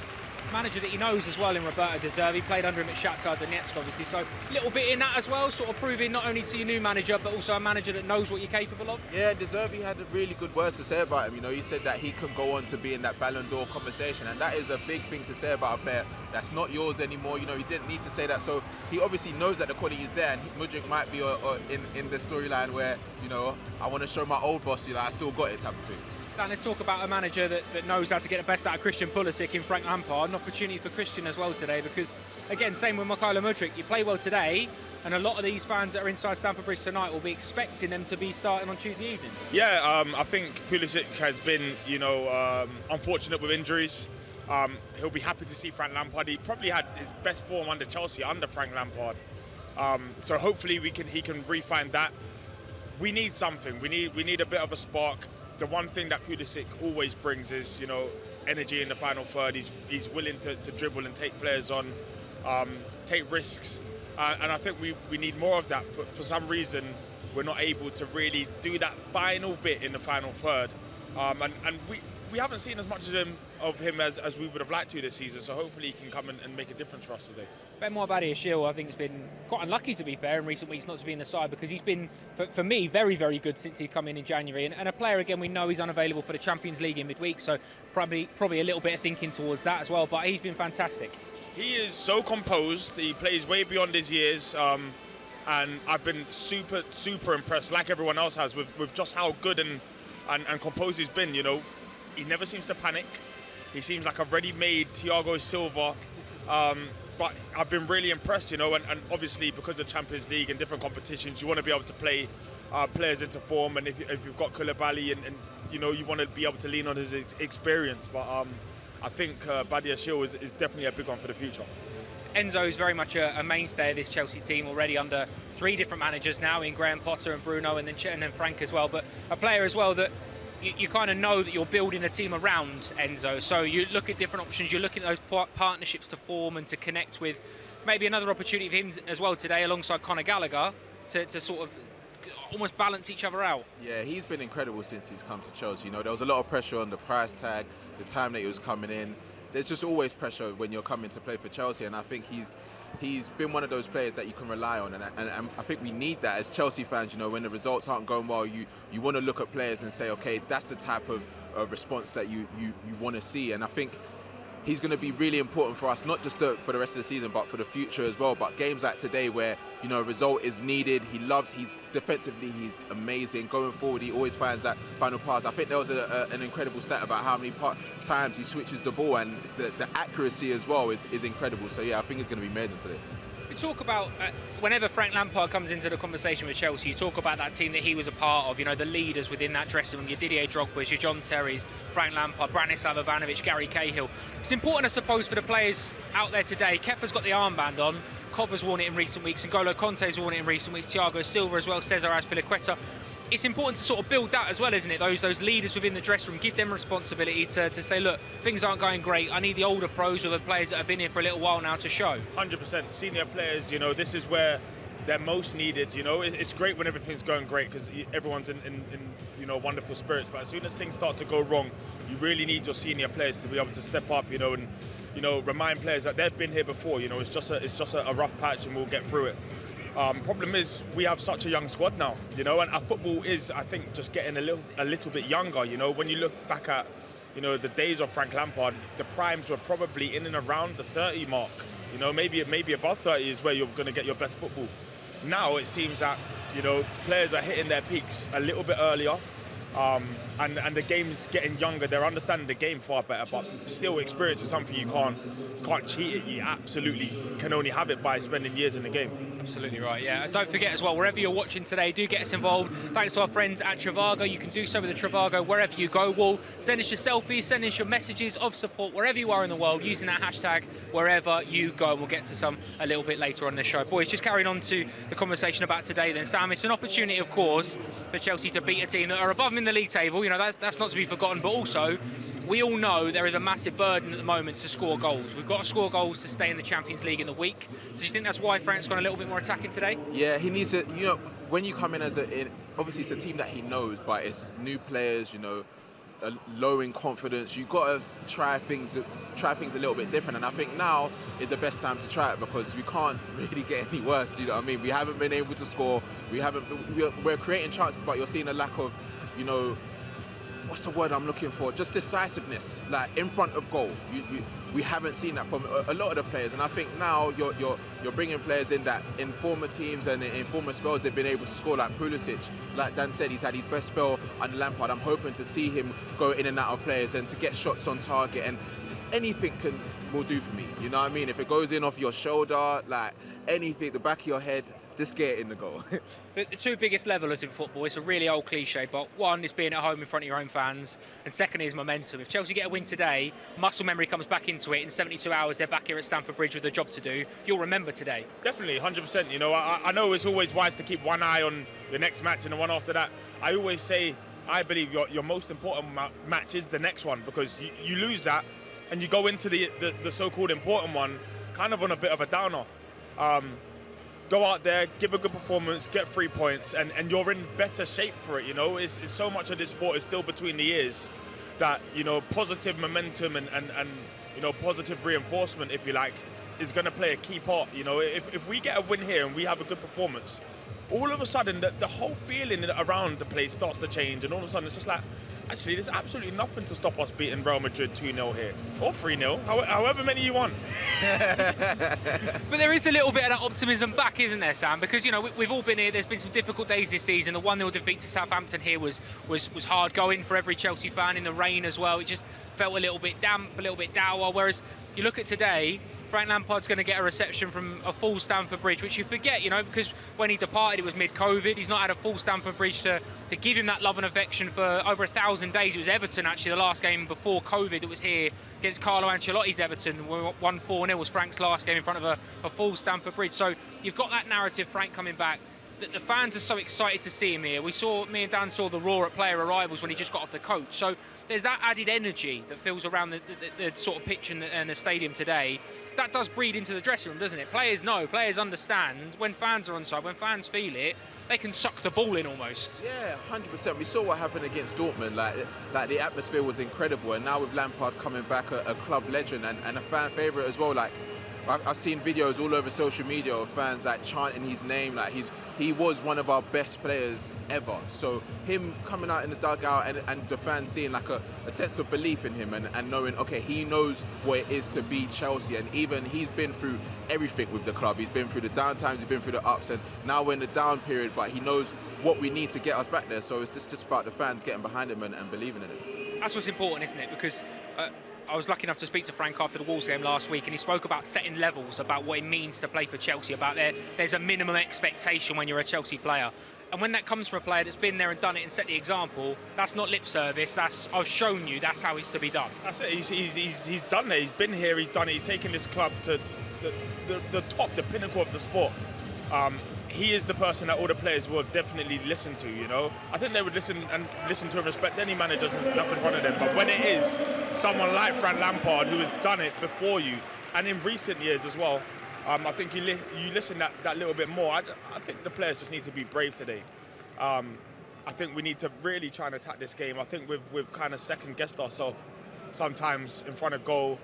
Manager that he knows as well in Roberto De Zerbi, played under him at Shakhtar Donetsk obviously, so a little bit in that as well, sort of proving not only to your new manager but also a manager that knows what you're capable of. Yeah, De Zerbi had really good words to say about him. He said that he can go on to be in that Ballon d'Or conversation, and that is a big thing to say about a player that's not yours anymore. He didn't need to say that, so he obviously knows that the quality is there, and Mudryk might be in the storyline where I want to show my old boss I still got it type of thing. Dan, let's talk about a manager that knows how to get the best out of Christian Pulisic in Frank Lampard. An opportunity for Christian as well today, because, again, same with Mikhailo Mudryk. You play well today, and a lot of these fans that are inside Stamford Bridge tonight will be expecting them to be starting on Tuesday evening. Yeah, I think Pulisic has been, unfortunate with injuries. He'll be happy to see Frank Lampard. He probably had his best form under Chelsea, under Frank Lampard. So hopefully he can refine that. We need something. We need a bit of a spark. The one thing that Pulisic always brings is, energy in the final third. He's willing to dribble and take players on, take risks, and I think we need more of that. But for some reason, we're not able to really do that final bit in the final third, and we haven't seen as much of him as we would have liked to this season. So hopefully he can come and make a difference for us today. Benoit Badiashile, I think, has been quite unlucky, to be fair, in recent weeks not to be in the side, because he's been, for me, very, very good since he come in January. And a player, again, we know he's unavailable for the Champions League in midweek, so probably a little bit of thinking towards that as well. But he's been fantastic. He is so composed. He plays way beyond his years. And I've been super, super impressed, like everyone else has, with just how good and composed he's been. He never seems to panic. He seems like a ready-made Thiago Silva. But I've been really impressed, and obviously because of Champions League and different competitions, you want to be able to play players into form. And if you've got Koulibaly and you want to be able to lean on his experience. But I think Badiashile is definitely a big one for the future. Enzo is very much a mainstay of this Chelsea team, already under 3 different managers now, in Graham Potter and Bruno and then Frank as well. But a player as well that you kind of know that you're building a team around Enzo. So you look at different options, you're looking at those partnerships to form and to connect with. Maybe another opportunity for him as well today, alongside Conor Gallagher, to sort of almost balance each other out. Yeah, he's been incredible since he's come to Chelsea. There was a lot of pressure on the price tag, the time that he was coming in. There's just always pressure when you're coming to play for Chelsea, and I think he's been one of those players that you can rely on, and I think we need that as Chelsea fans. When the results aren't going well, you want to look at players and say, okay, that's the type of response that you want to see, and I think he's going to be really important for us, not just for the rest of the season, but for the future as well. But games like today where, a result is needed, he's defensively, he's amazing. Going forward, he always finds that final pass. I think there was an incredible stat about how many times he switches the ball, and the accuracy as well is incredible. So yeah, I think it's going to be amazing today. We talk about, whenever Frank Lampard comes into the conversation with Chelsea, you talk about that team that he was a part of, the leaders within that dressing room, your Didier Drogba's, your John Terry's, Frank Lampard, Branislav Ivanovic, Gary Cahill. It's important, I suppose, for the players out there today. Kepa's got the armband on, Kova's worn it in recent weeks, and N'Golo Conte's worn it in recent weeks, Thiago Silva as well, Cesar Azpilicueta. It's important to sort of build that as well, isn't it? Those leaders within the dressing room, give them responsibility to say, look, things aren't going great. I need the older pros or the players that have been here for a little while now to show. 100%. Senior players, this is where they're most needed. It's great when everything's going great because everyone's in wonderful spirits. But as soon as things start to go wrong, you really need your senior players to be able to step up, and remind players that they've been here before. It's just a rough patch, and we'll get through it. Problem is, we have such a young squad now, and our football is, I think, just getting a little bit younger. When you look back at, the days of Frank Lampard, the primes were probably in and around the 30 mark. Maybe above 30 is where you're going to get your best football. Now it seems that, players are hitting their peaks a little bit earlier. and the game's getting younger. They're understanding the game far better, but still, experience is something you can't cheat it. You absolutely can only have it by spending years in the game. Absolutely right, yeah. And don't forget as well, wherever you're watching today, do get us involved. Thanks to our friends at Trivago. You can do so with the Trivago wherever you go. We'll send us your selfies, send us your messages of support wherever you are in the world using that hashtag wherever you go. We'll get to some a little bit later on in the show. Boys, just carrying on to the conversation about today then, Sam. It's an opportunity, of course, for Chelsea to beat a team that are above them in the league table. You know, that's not to be forgotten, but also we all know there is a massive burden at the moment to score goals. We've got to score goals to stay in the Champions League in the week. So do you think that's why Frank's gone a little bit more attacking today? Yeah, he needs to, you know, when you come in obviously it's a team that he knows, but it's new players, you know, low in confidence. You've got to try things a little bit different, and I think now is the best time to try it because we can't really get any worse. Do you know what I mean? We haven't been able to score. We're creating chances, but you're seeing a lack of, you know, what's the word I'm looking for? Just decisiveness, like in front of goal. We haven't seen that from a lot of the players, and I think now you're bringing players in that in former teams and in former spells they've been able to score, like Pulisic. Like Dan said, he's had his best spell under Lampard. I'm hoping to see him go in and out of players and to get shots on target, and anything will do for me. You know what I mean? If it goes in off your shoulder, like anything, the back of your head, just get it in the goal. The two biggest levelers in football, it's a really old cliche, but one is being at home in front of your own fans, and second is momentum. If Chelsea get a win today, muscle memory comes back into it. In 72 hours, they're back here at Stamford Bridge with a job to do. You'll remember today. Definitely, 100%. You know, I know it's always wise to keep one eye on the next match and the one after that. I always say, I believe your most important match is the next one, because you lose that and you go into the so-called important one kind of on a bit of a downer. Go out there, give a good performance, get 3 points, and you're in better shape for it. You know, it's so much of this sport is still between the ears that, you know, positive momentum and you know, positive reinforcement, if you like, is going to play a key part. You know, if we get a win here and we have a good performance, all of a sudden the whole feeling around the place starts to change, and all of a sudden it's just like, actually, there's absolutely nothing to stop us beating Real Madrid 2-0 here, or 3-0, however many you want. But there is a little bit of that optimism back, isn't there, Sam? Because, you know, we've all been here. There's been some difficult days this season. The 1-0 defeat to Southampton here was hard going for every Chelsea fan in the rain as well. It just felt a little bit damp, a little bit dour. Whereas you look at today, Frank Lampard's going to get a reception from a full Stamford Bridge, which you forget, you know, because when he departed, it was mid-COVID. He's not had a full Stamford Bridge to give him that love and affection for over 1,000 days. It was Everton, actually, the last game before COVID that was here against Carlo Ancelotti's Everton. Won 4-0 was Frank's last game in front of a full Stamford Bridge. So you've got that narrative, Frank coming back. The fans are so excited to see him here. Me and Dan saw the roar at player arrivals when he just got off the coach. So there's that added energy that feels around the sort of pitch and the stadium today. That does breed into the dressing room, doesn't it? Players know, players understand. When fans are on side, when fans feel it, they can suck the ball in almost. Yeah, 100%. We saw what happened against Dortmund. Like the atmosphere was incredible, and now with Lampard coming back, a club legend and a fan favourite as well. Like I've seen videos all over social media of fans like chanting his name. Like he was one of our best players ever. So him coming out in the dugout and the fans seeing like a sense of belief in him and knowing, okay, he knows what it is to be Chelsea, and even he's been through everything with the club. He's been through the down times, he's been through the ups, and now we're in the down period, but he knows what we need to get us back there. So it's just about the fans getting behind him and believing in him. That's what's important, isn't it? Because I was lucky enough to speak to Frank after the Wolves game last week, and he spoke about setting levels, about what it means to play for Chelsea, about there's a minimum expectation when you're a Chelsea player. And when that comes from a player that's been there and done it and set the example, that's not lip service, that's I've shown you that's how it's to be done. That's it, he's done it, he's been here, he's done it, he's taken this club to the top, the pinnacle of the sport. He is the person that all the players will definitely listen to, you know. I think they would listen to and respect any manager that's in front of them. But when it is someone like Frank Lampard who has done it before you, and in recent years as well, I think you listen that little bit more. I think the players just need to be brave today. I think we need to really try and attack this game. I think we've kind of second-guessed ourselves sometimes in front of goal.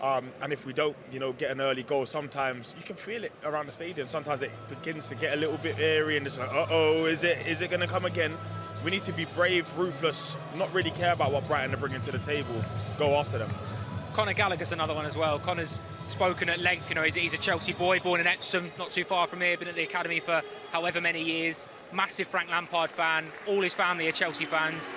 And if we don't, you know, get an early goal, sometimes you can feel it around the stadium. Sometimes it begins to get a little bit airy, and it's like, uh-oh, is it going to come again? We need to be brave, ruthless, not really care about what Brighton are bringing to the table. Go after them. Conor Gallagher's another one as well. Conor's spoken at length. You know, he's a Chelsea boy, born in Epsom, not too far from here, been at the academy for however many years. Massive Frank Lampard fan. All his family are Chelsea fans.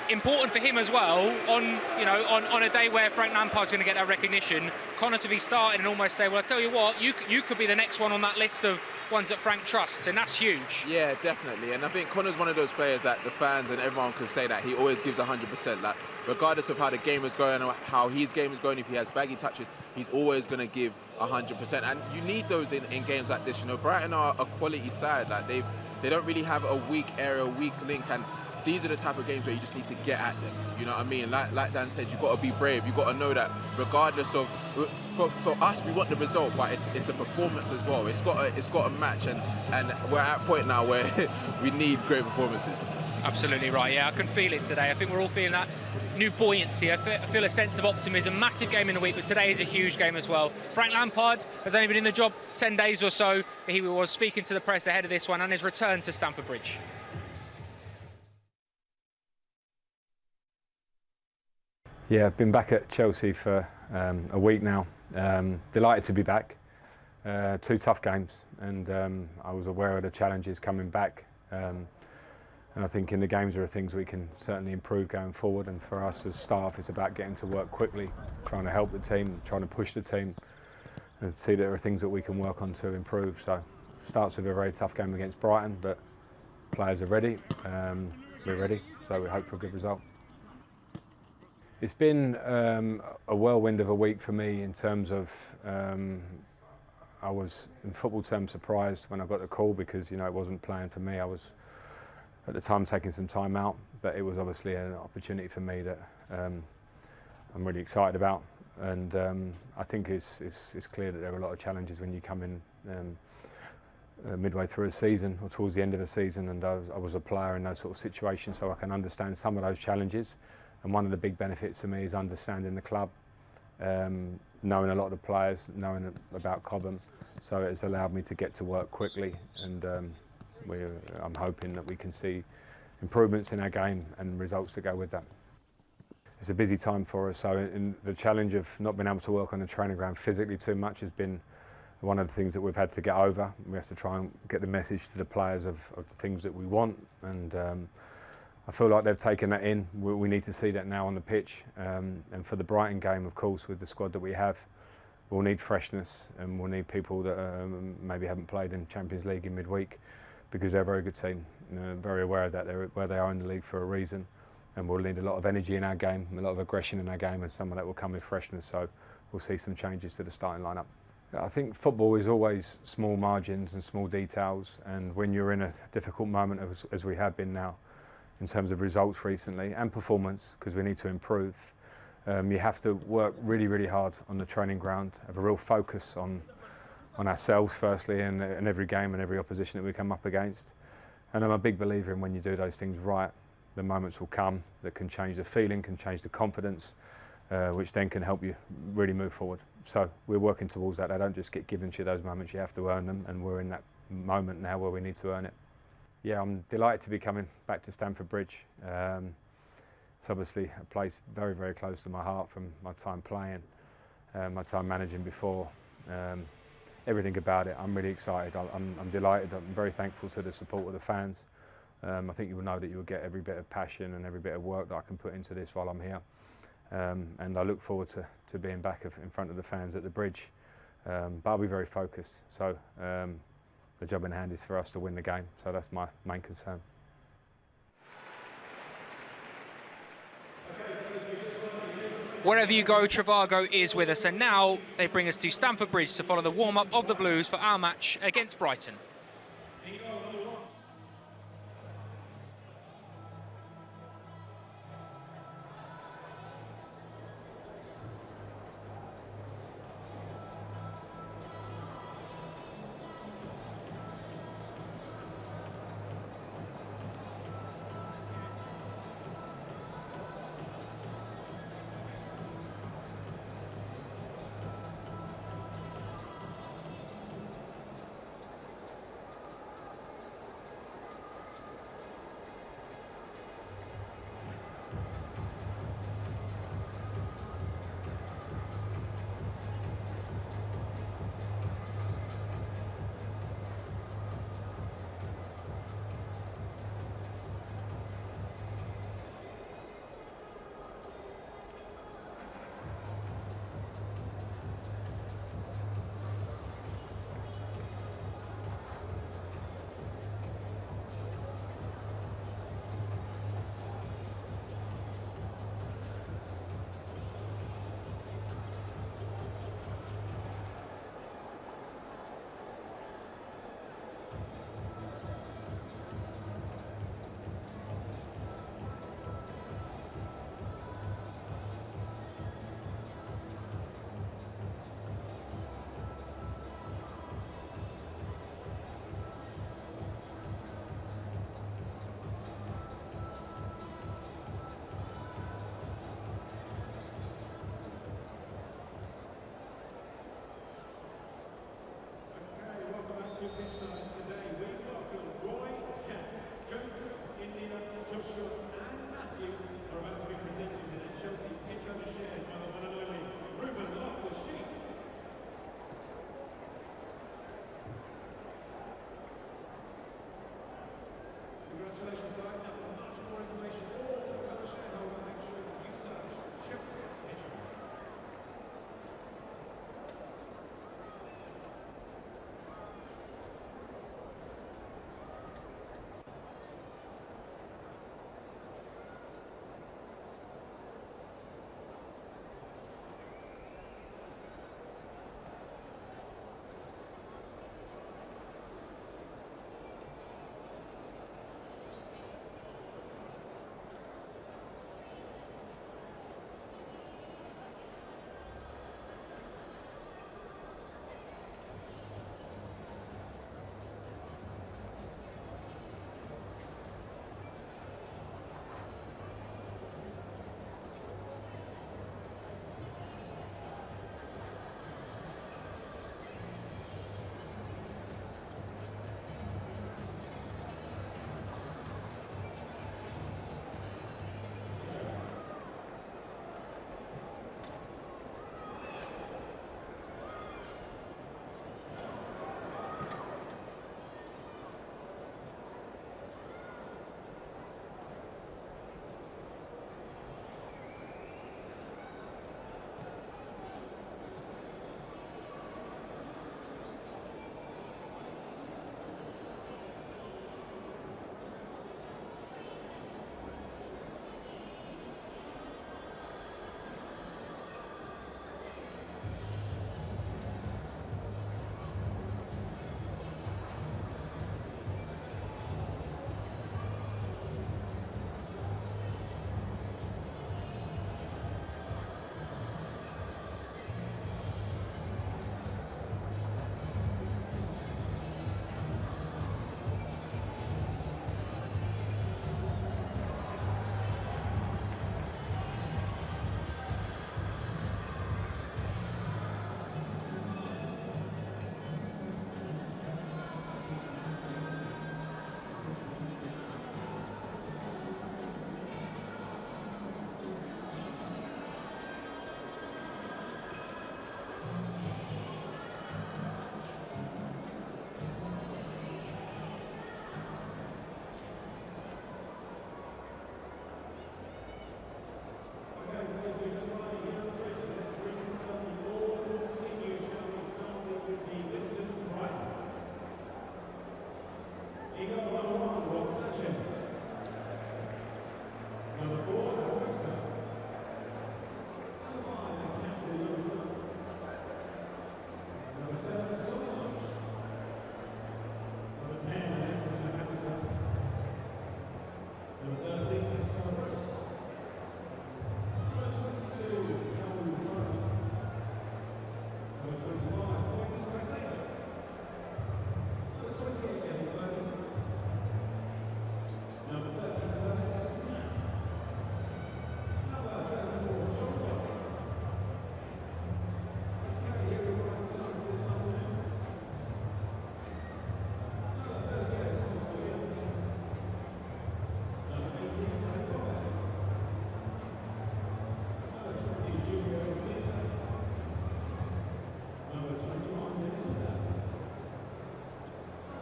important for him as well on a day where Frank Lampard's going to get that recognition, Connor to be starting and almost say, well, I tell you what, you could be the next one on that list of ones that Frank trusts, and that's huge. Yeah, definitely. And I think Connor's one of those players that the fans and everyone can say that he always gives 100%. Like, regardless of how the game is going or how his game is going, if he has baggy touches, he's always going to give 100%. And you need those in games like this. You know, Brighton are a quality side. Like, they don't really have a weak area, weak link, and these are the type of games where you just need to get at them. You know what I mean? Like Dan said, you've got to be brave. You've got to know that regardless of, for us, we want the result, but it's the performance as well. It's got to match, and we're at a point now where we need great performances. Absolutely right. Yeah, I can feel it today. I think we're all feeling that new buoyancy. I feel a sense of optimism. Massive game in the week, but today is a huge game as well. Frank Lampard has only been in the job 10 days or so. He was speaking to the press ahead of this one and his return to Stamford Bridge. Yeah, I've been back at Chelsea for a week now. Delighted to be back. 2 tough games, and I was aware of the challenges coming back. And I think in the games there are things we can certainly improve going forward. And for us as staff, it's about getting to work quickly, trying to help the team, trying to push the team, and see that there are things that we can work on to improve. So it starts with a very tough game against Brighton, but players are ready. We're ready, so we hope for a good result. It's been a whirlwind of a week for me in terms of I was, in football terms, surprised when I got the call because, you know, it wasn't planned for me. I was at the time taking some time out, but it was obviously an opportunity for me that I'm really excited about. And I think it's clear that there are a lot of challenges when you come in midway through a season or towards the end of a season, and I was a player in those sort of situations, so I can understand some of those challenges. And one of the big benefits to me is understanding the club, knowing a lot of the players, knowing about Cobham. So it's allowed me to get to work quickly, and I'm hoping that we can see improvements in our game and results to go with that. It's a busy time for us, so the challenge of not being able to work on the training ground physically too much has been one of the things that we've had to get over. We have to try and get the message to the players of the things that we want, and I feel like they've taken that in. We need to see that now on the pitch, and for the Brighton game, of course, with the squad that we have, we'll need freshness, and we'll need people that maybe haven't played in Champions League in midweek, because they're a very good team. Very aware of that. They're where they are in the league for a reason, and we'll need a lot of energy in our game, a lot of aggression in our game, and some of that will come with freshness. So we'll see some changes to the starting lineup. I think football is always small margins and small details, and when you're in a difficult moment, as we have been now, in terms of results recently and performance, because we need to improve, you have to work really, really hard on the training ground, have a real focus on ourselves firstly, and every game and every opposition that we come up against. And I'm a big believer in when you do those things right, the moments will come that can change the feeling, can change the confidence, which then can help you really move forward. So we're working towards that. They don't just get given to you those moments, you have to earn them, and we're in that moment now where we need to earn it. Yeah, I'm delighted to be coming back to Stamford Bridge. It's obviously a place very, very close to my heart from my time playing, my time managing before. Everything about it, I'm really excited. I'm delighted. I'm very thankful to the support of the fans. I think you will know that you will get every bit of passion and every bit of work that I can put into this while I'm here. And I look forward to being back in front of the fans at the Bridge. But I'll be very focused. So the job in hand is for us to win the game. So that's my main concern. Wherever you go, Trivago is with us, and now they bring us to Stamford Bridge to follow the warm-up of the Blues for our match against Brighton.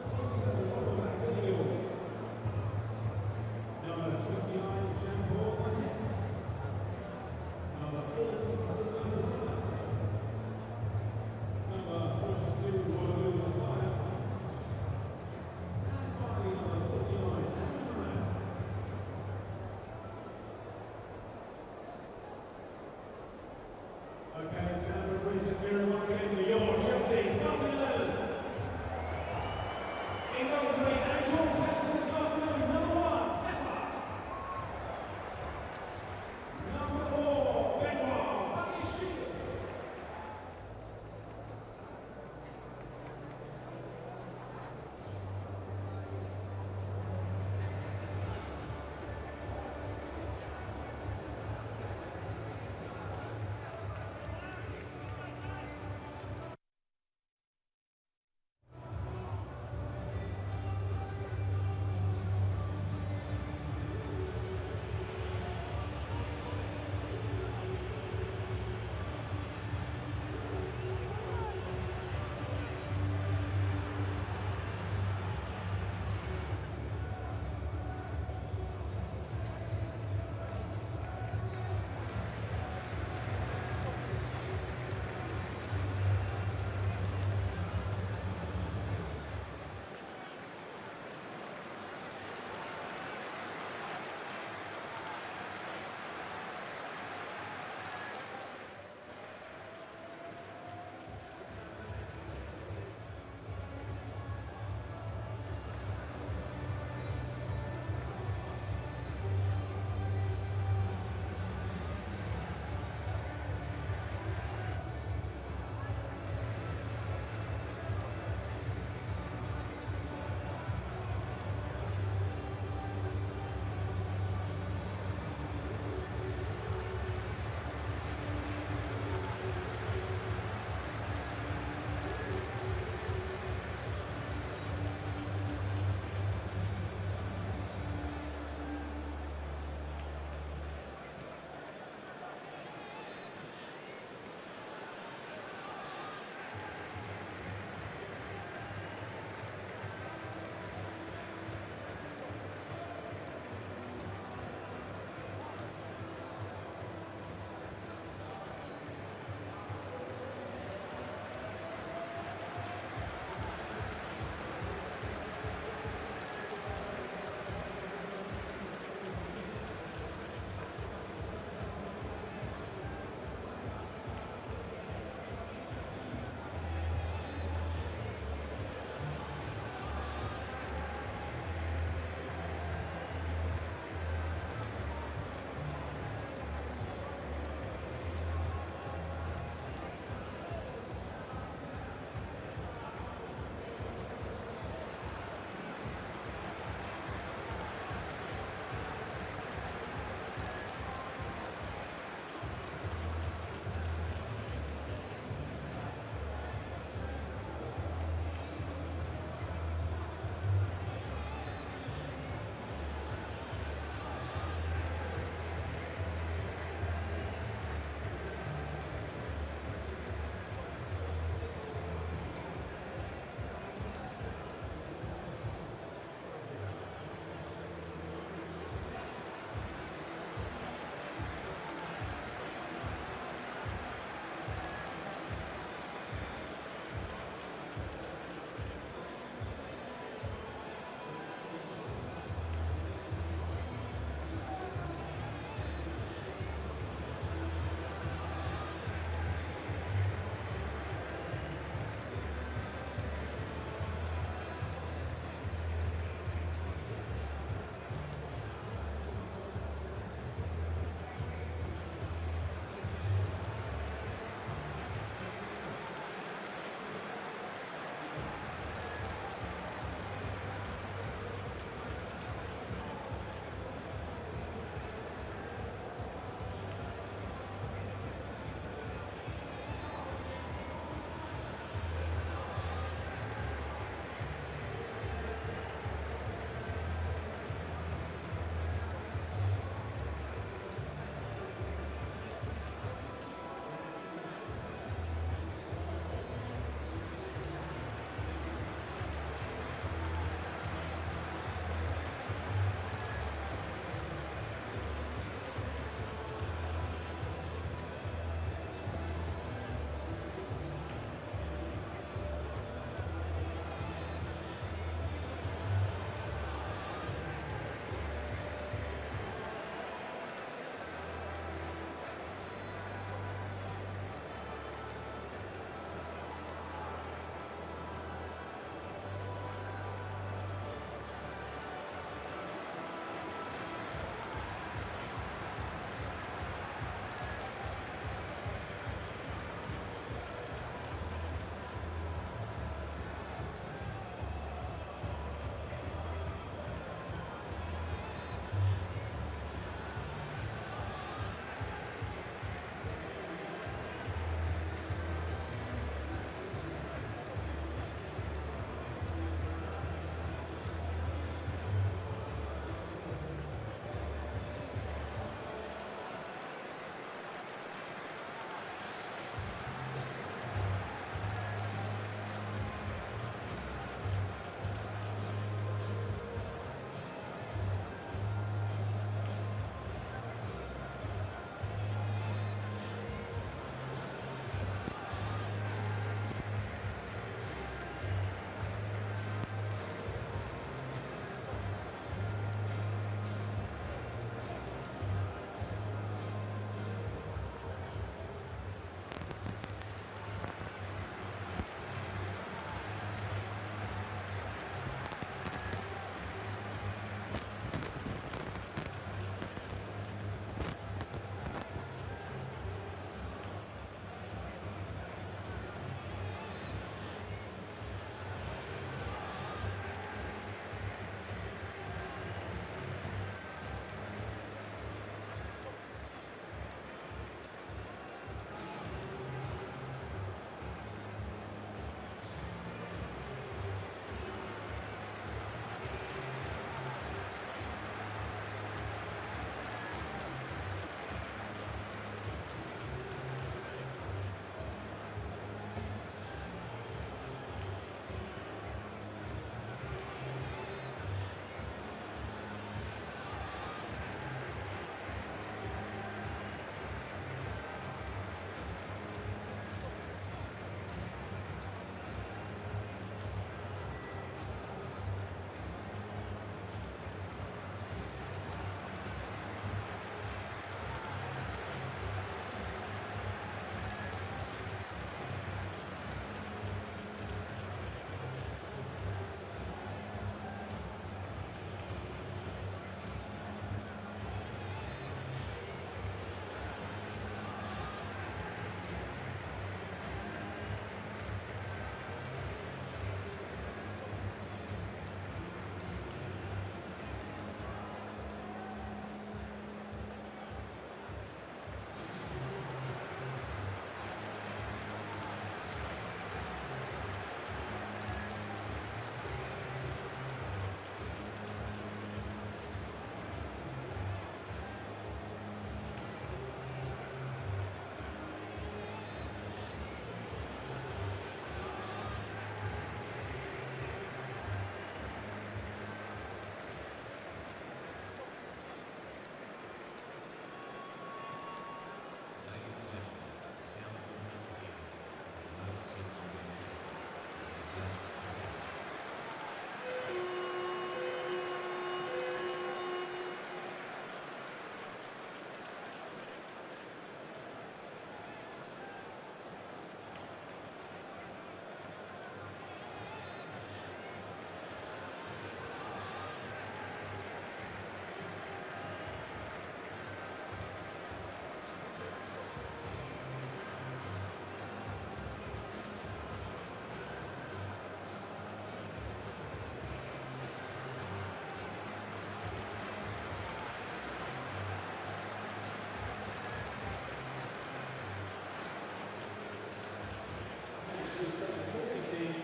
27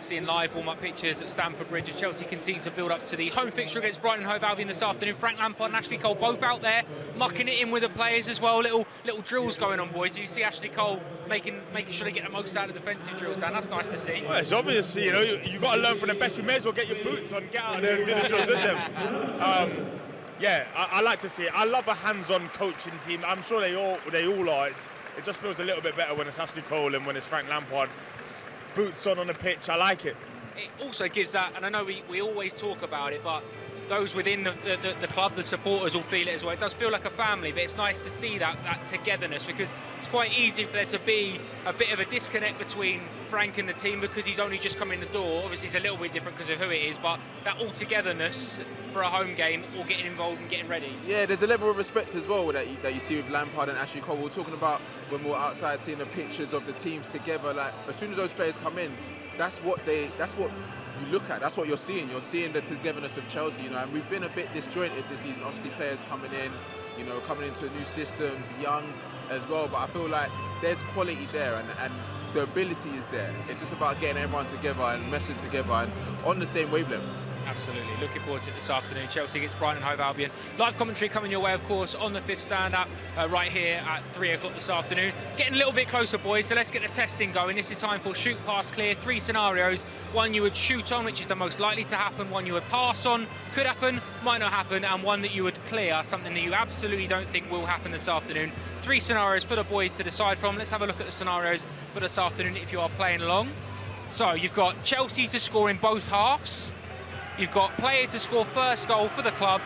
seeing live warm-up pictures at Stamford Bridge as Chelsea continue to build up to the home fixture against Brighton and Hove Albion this afternoon. Frank Lampard and Ashley Cole both out there mucking it in with the players as well. Little drills going on, boys. You see Ashley Cole making sure they get the most out of the defensive drills, Dan. That's nice to see. Well, it's obvious, you know, you've got to learn from the best. You may as well get your boots on, get out there and do the drills with them. Yeah, I like to see it. I love a hands-on coaching team. I'm sure they all are. It just feels a little bit better when it's Ashley Cole and when it's Frank Lampard. Boots on the pitch, I like it. It also gives that, and I know we always talk about it, but those within the club, the supporters will feel it as well. It does feel like a family, but it's nice to see that togetherness, because it's quite easy for there to be a bit of a disconnect between Frank and the team because he's only just come in the door. Obviously, it's a little bit different because of who it is, but that all-togetherness for a home game, all getting involved and getting ready. Yeah, there's a level of respect as well that you see with Lampard and Ashley Cole. We were talking about when we were outside seeing the pictures of the teams together. Like, as soon as those players come in, that's what you look at. That's what you're seeing. You're seeing the togetherness of Chelsea, you know. And we've been a bit disjointed this season. Obviously, players coming in, you know, coming into new systems, young as well. But I feel like there's quality there, and the ability is there. It's just about getting everyone together and meshing together and on the same wavelength. Absolutely. Looking forward to it this afternoon. Chelsea against Brighton and Hove Albion. Live commentary coming your way, of course, on the Fifth Stand-Up right here at 3 o'clock this afternoon. Getting a little bit closer, boys, so let's get the testing going. This is time for shoot, pass, clear. 3 scenarios. One you would shoot on, which is the most likely to happen. One you would pass on, could happen, might not happen. And one that you would clear, something that you absolutely don't think will happen this afternoon. 3 scenarios for the boys to decide from. Let's have a look at the scenarios for this afternoon if you are playing along. So you've got Chelsea to score in both halves. You've got player to score first goal for the club,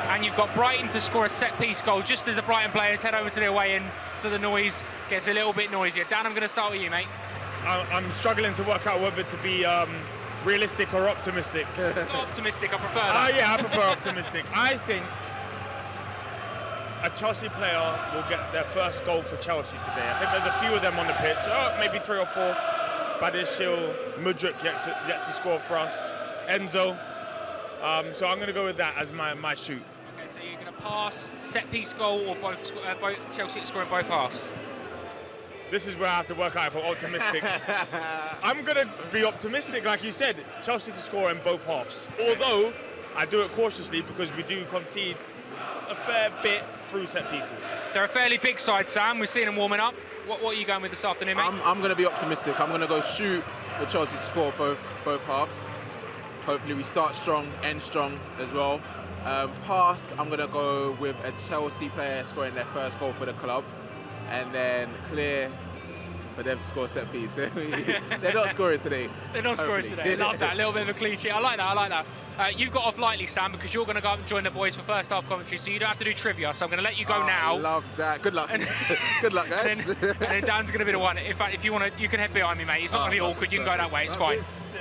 and you've got Brighton to score a set-piece goal just as the Brighton players head over to their way in, so the noise gets a little bit noisier. Dan, I'm going to start with you, mate. I'm struggling to work out whether to be realistic or optimistic. Optimistic, I prefer that. Yeah, I prefer optimistic. I think a Chelsea player will get their first goal for Chelsea today. I think there's a few of them on the pitch, maybe 3 or 4. Badiashile, Mudryk gets to score for us. Enzo, so I'm going to go with that as my shoot. Okay, so you're going to pass, set-piece goal, or both Chelsea to score in both halves? This is where I have to work out if I'm optimistic. I'm going to be optimistic, like you said, Chelsea to score in both halves. Although, I do it cautiously because we do concede a fair bit through set pieces. They're a fairly big side, Sam. We've seen them warming up. What are you going with this afternoon, mate? I'm going to be optimistic. I'm going to go shoot for Chelsea to score both halves. Hopefully we start strong, end strong as well. Pass, I'm going to go with a Chelsea player scoring their first goal for the club. And then clear for them to score set piece. They're not scoring today. They're not scoring today. Love that. A little bit of a clean sheet. I like that. You've got off lightly, Sam, because you're going to go up and join the boys for first half commentary, so you don't have to do trivia. So I'm going to let you go now. I love that. Good luck. Good luck, guys. And then Dan's going to be the one. In fact, if you want to, you can head behind me, mate. It's not going to be awkward. You can go that way. It's fine.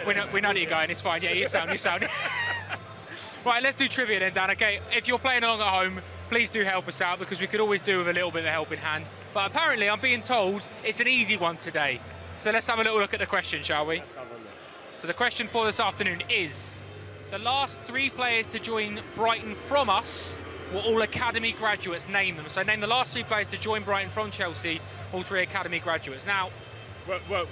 We know that you're going. It's fine. Yeah, you sound. Right, let's do trivia then, Dan. Okay, if you're playing along at home, please do help us out, because we could always do with a little bit of a helping hand. But apparently, I'm being told it's an easy one today. So let's have a little look at the question, shall we? Let's have a look. So the question for this afternoon is: the last 3 players to join Brighton from us were all academy graduates. Name them. So name the last 3 players to join Brighton from Chelsea, all 3 academy graduates. Now, Well,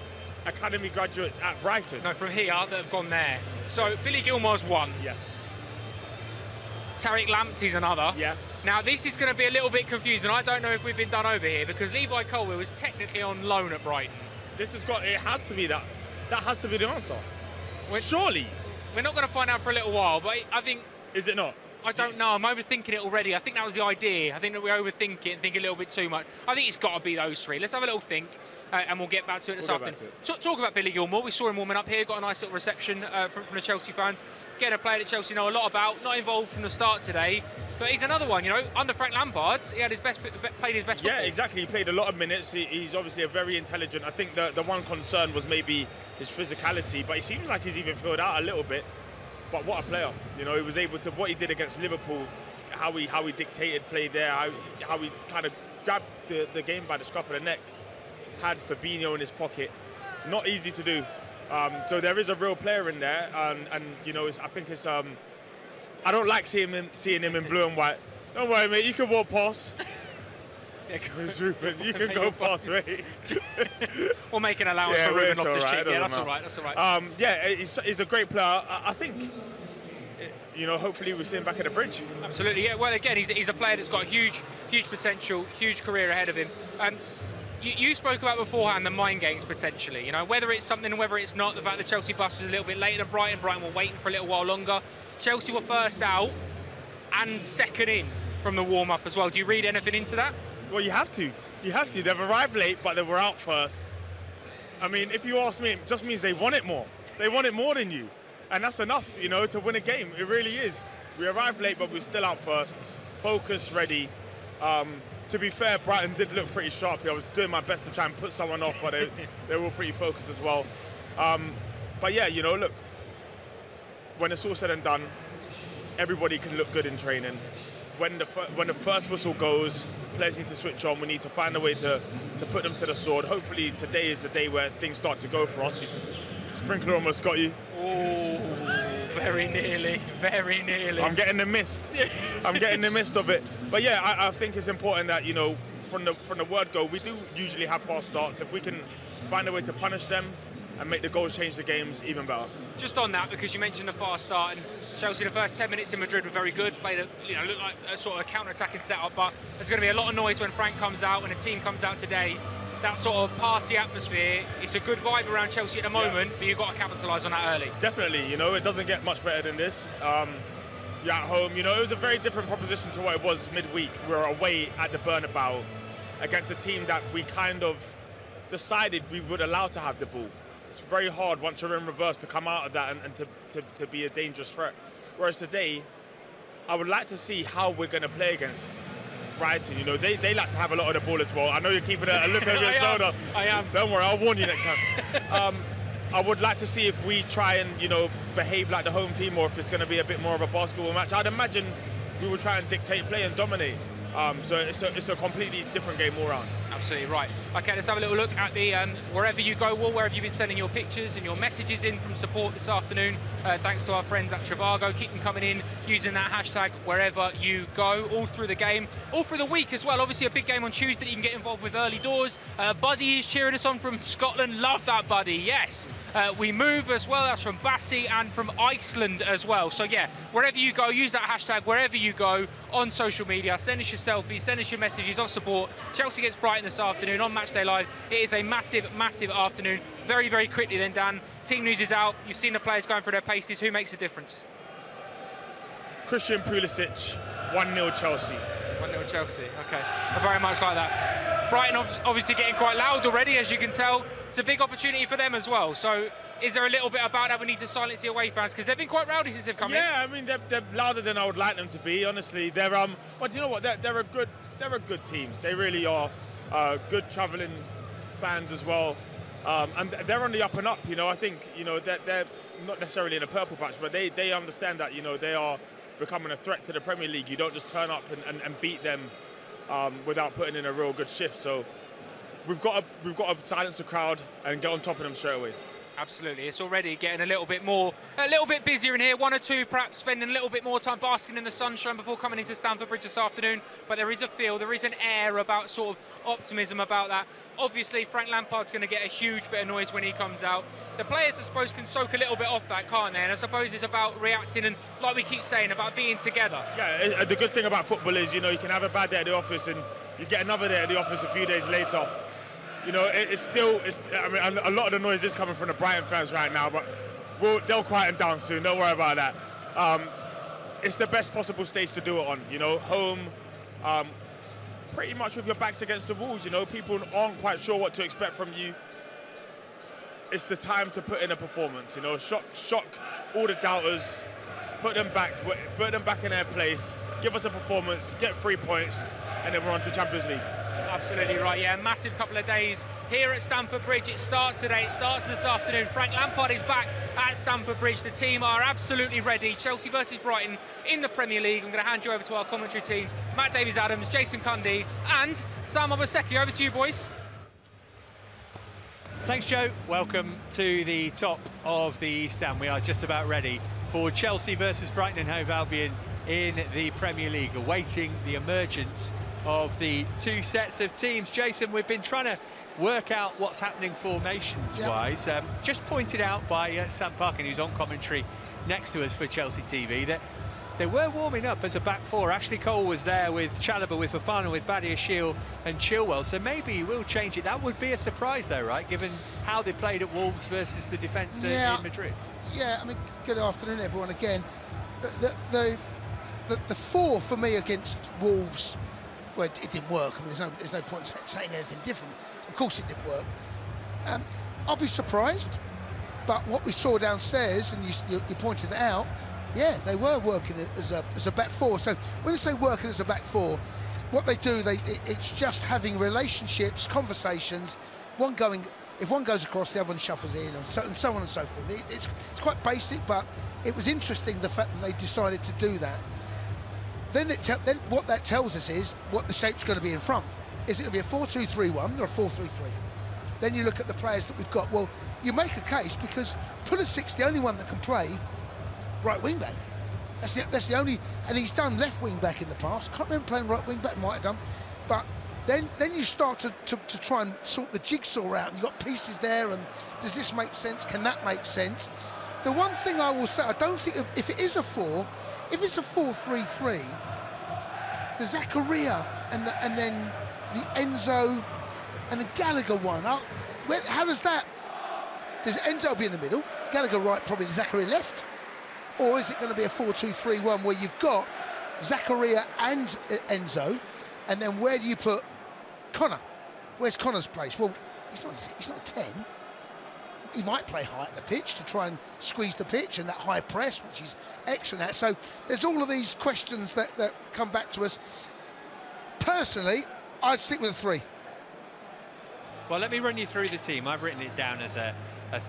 academy graduates at Brighton? No, from here that have gone there. So Billy Gilmour's one. Yes. Tariq Lamptey's another. Yes. Now this is going to be a little bit confusing. I don't know if we've been done over here, because Levi Colwill is technically on loan at Brighton. It has to be that. That has to be the answer. Surely. We're not going to find out for a little while, but I think... Is it not? I don't know. I'm overthinking it already. I think that was the idea. I think that we overthink it and think a little bit too much. I think it's got to be those 3. Let's have a little think, and we'll get back to it this afternoon. Talk about Billy Gilmour. We saw him warming up here. Got a nice little reception from the Chelsea fans. Getting a player that Chelsea know a lot about. Not involved from the start today, but he's another one. You know, under Frank Lampard, he had played his best football. Yeah, exactly. He played a lot of minutes. He's obviously a very intelligent. I think the one concern was maybe his physicality, but he seems like he's even filled out a little bit. But what a player! You know, he was able to, what he did against Liverpool, how he dictated play there, how he kind of grabbed the game by the scruff of the neck, had Fabinho in his pocket. Not easy to do. So there is a real player in there, and you know, I think it's I don't like seeing him in blue and white. Don't worry, mate, you can walk past. Yeah, Ruben, you can go past, mate. We'll make an allowance for Ruben Loftus-Cheek. Yeah, that's all right. That's all right. Yeah, he's a great player. I think, you know, hopefully we see him back at the Bridge. Absolutely. Yeah. Well, again, he's a player that's got huge potential, huge career ahead of him. You spoke about beforehand the mind games potentially. You know, whether it's something, whether it's not. The fact that Chelsea bus was a little bit later than Brighton. Brighton were waiting for a little while longer. Chelsea were first out and second in from the warm-up as well. Do you read anything into that? Well, you have to. You have to. They've arrived late, but they were out first. I mean, if you ask me, it just means they want it more. They want it more than you. And that's enough, you know, to win a game. It really is. We arrived late, but we're still out first. Focused, ready. To be fair, Brighton did look pretty sharp here. I was doing my best to try and put someone off, but they were pretty focused as well. But yeah, you know, look, when it's all said and done, everybody can look good in training. When the first whistle goes, players need to switch on. We need to find a way to put them to the sword. Hopefully today is the day where things start to go for us. Sprinkler almost got you. Oh, very nearly, very nearly. I'm getting the mist. I'm getting the mist of it. But yeah, I think it's important that, you know, from the word go, we do usually have fast starts. If we can find a way to punish them and make the goals change the games, even better. Just on that, because you mentioned the fast start, and Chelsea, the first 10 minutes in Madrid were very good, played looked like a sort of counter-attacking setup, but there's going to be a lot of noise when Frank comes out, when the team comes out today. That sort of party atmosphere, it's a good vibe around Chelsea at the moment, but you've got to capitalise on that early. Definitely, you know, it doesn't get much better than this. You're at home, you know, it was a very different proposition to what it was midweek. We were away at the Bernabeu against a team that we kind of decided we would allow to have the ball. It's very hard once you're in reverse to come out of that and to be a dangerous threat. Whereas today, I would like to see how we're going to play against Brighton. You know, they like to have a lot of the ball as well. I know you're keeping a look over your shoulder. I am. Don't worry, I'll warn you next time. I would like to see if we try and, you know, behave like the home team, or if it's going to be a bit more of a basketball match. I'd imagine we will try and dictate play and dominate. So it's a completely different game all round. Absolutely right. Okay, let's have a little look at the wherever you go wall. Where have you been sending your pictures and your messages in from support this afternoon? Thanks to our friends at Trivago. Keep them coming in using that hashtag wherever you go, all through the game, all through the week as well. Obviously a big game on Tuesday that you can get involved with early doors. Buddy is cheering us on from Scotland. Love that, Buddy. Yes. We move as well. That's from Bassi and from Iceland as well. So yeah, wherever you go, use that hashtag wherever you go on social media. Send us your selfies, send us your messages of support. Chelsea gets Brighton this afternoon on Matchday Live. It is a massive, massive afternoon. Very, very quickly then, Dan. Team news is out. You've seen the players going through their paces. Who makes a difference? Christian Pulisic, 1-0 Chelsea. 1-0 Chelsea, okay. Very much like that. Brighton obviously getting quite loud already, as you can tell. It's a big opportunity for them as well. So is there a little bit about that we need to silence the away fans? Because they've been quite rowdy since they've come in. Yeah, I mean, they're louder than I would like them to be, honestly. They're but you know what? They're a good team. They really are. Good travelling fans as well. And they're on the up and up, you know. I think, you know, they're not necessarily in a purple patch, but they understand that, you know, they are becoming a threat to the Premier League. You don't just turn up and beat them without putting in a real good shift. So we've got to silence the crowd and get on top of them straight away. Absolutely, it's already getting a little bit busier in here. One or two perhaps spending a little bit more time basking in the sunshine before coming into Stamford Bridge this afternoon. But there is a feel, there is an air about sort of optimism about that. Obviously, Frank Lampard's going to get a huge bit of noise when he comes out. The players, I suppose, can soak a little bit off that, can't they? And I suppose it's about reacting and, like we keep saying, about being together. Yeah, the good thing about football is, you know, you can have a bad day at the office and you get another day at the office a few days later. You know, I mean, a lot of the noise is coming from the Brighton fans right now, but they'll quieten down soon. Don't worry about that. It's the best possible stage to do it on. You know, home, pretty much with your backs against the walls. You know, people aren't quite sure what to expect from you. It's the time to put in a performance. You know, shock all the doubters, put them back in their place, give us a performance, get 3 points, and then we're on to Champions League. Absolutely right, yeah, massive couple of days here at Stamford Bridge. It starts today, it starts this afternoon. Frank Lampard is back at Stamford Bridge. The team are absolutely ready. Chelsea versus Brighton in the Premier League. I'm going to hand you over to our commentary team, Matt Davies-Adams, Jason Cundy and Sam Obaseki. Over to you, boys. Thanks, Joe. Welcome to the top of the stand. We are just about ready for Chelsea versus Brighton and Hove Albion in the Premier League, awaiting the emergence of the two sets of teams. Jason, we've been trying to work out what's happening formations-wise. Just pointed out by Sam Parkin, who's on commentary next to us for Chelsea TV, that they were warming up as a back four. Ashley Cole was there with Chalobah, with Fofana, with Badiashile and Chilwell, so maybe he will change it. That would be a surprise though, right, given how they played at Wolves versus the defence in Madrid. Yeah, I mean, good afternoon everyone again. The four for me against Wolves, well, it didn't work. I mean, there's no point saying anything different. Of course it didn't work. I'll be surprised, but what we saw downstairs, and you pointed it out, yeah, they were working as a back four. So when they say working as a back four, what they do, it's just having relationships, conversations, if one goes across, the other one shuffles in, and so on and so forth. It's quite basic, but it was interesting the fact that they decided to do that. Then what that tells us is what the shape's going to be in front. Is it going to be a 4-2-3-1 or a 4-3-3? Then you look at the players that we've got. Well, you make a case because Pulisic's the only one that can play right wing back. That's the only, and he's done left wing back in the past. Can't remember playing right wing back, might have done, but then you start to try and sort the jigsaw out. You've got pieces there, and does this make sense? Can that make sense? The one thing I will say, I don't think if it is a four, if it's a 4-3-3, the Zakaria and then the Enzo and the Gallagher one. How does that? Does Enzo be in the middle? Gallagher right, probably Zakaria left. Or is it going to be a 4-2-3-1 where you've got Zakaria and Enzo, and then where do you put Connor? Where's Connor's place? Well, he's not 10. He might play high at the pitch to try and squeeze the pitch and that high press, which he's excellent at. So there's all of these questions that come back to us. Personally, I'd stick with a 3. Well, let me run you through the team. I've written it down as a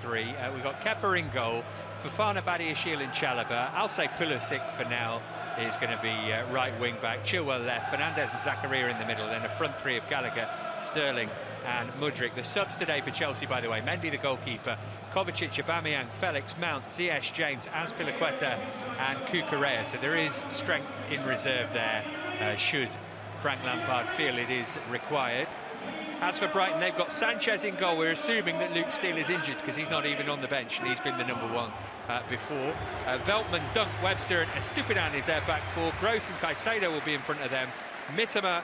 3. We've got Kepa in goal, Fofana, Badiashile and Chalobah. I'll say Pulisic for now is going to be right wing back, Chilwell left, Fernandez and Zakaria in the middle, then a front three of Gallagher, Sterling and Mudryk. The subs today for Chelsea, by the way: Mendy the goalkeeper, Kovacic, Aubameyang, Felix, Mount, Ziyech, James, Azpilicueta and Cucurella. So there is strength in reserve there, should Frank Lampard feel it is required. As for Brighton, they've got Sanchez in goal. We're assuming that Luke Steele is injured because he's not even on the bench, and he's been the number one before. Veltman, Dunk, Webster and Estupiñán is their back four. Gross and Caicedo will be in front of them. Mitoma,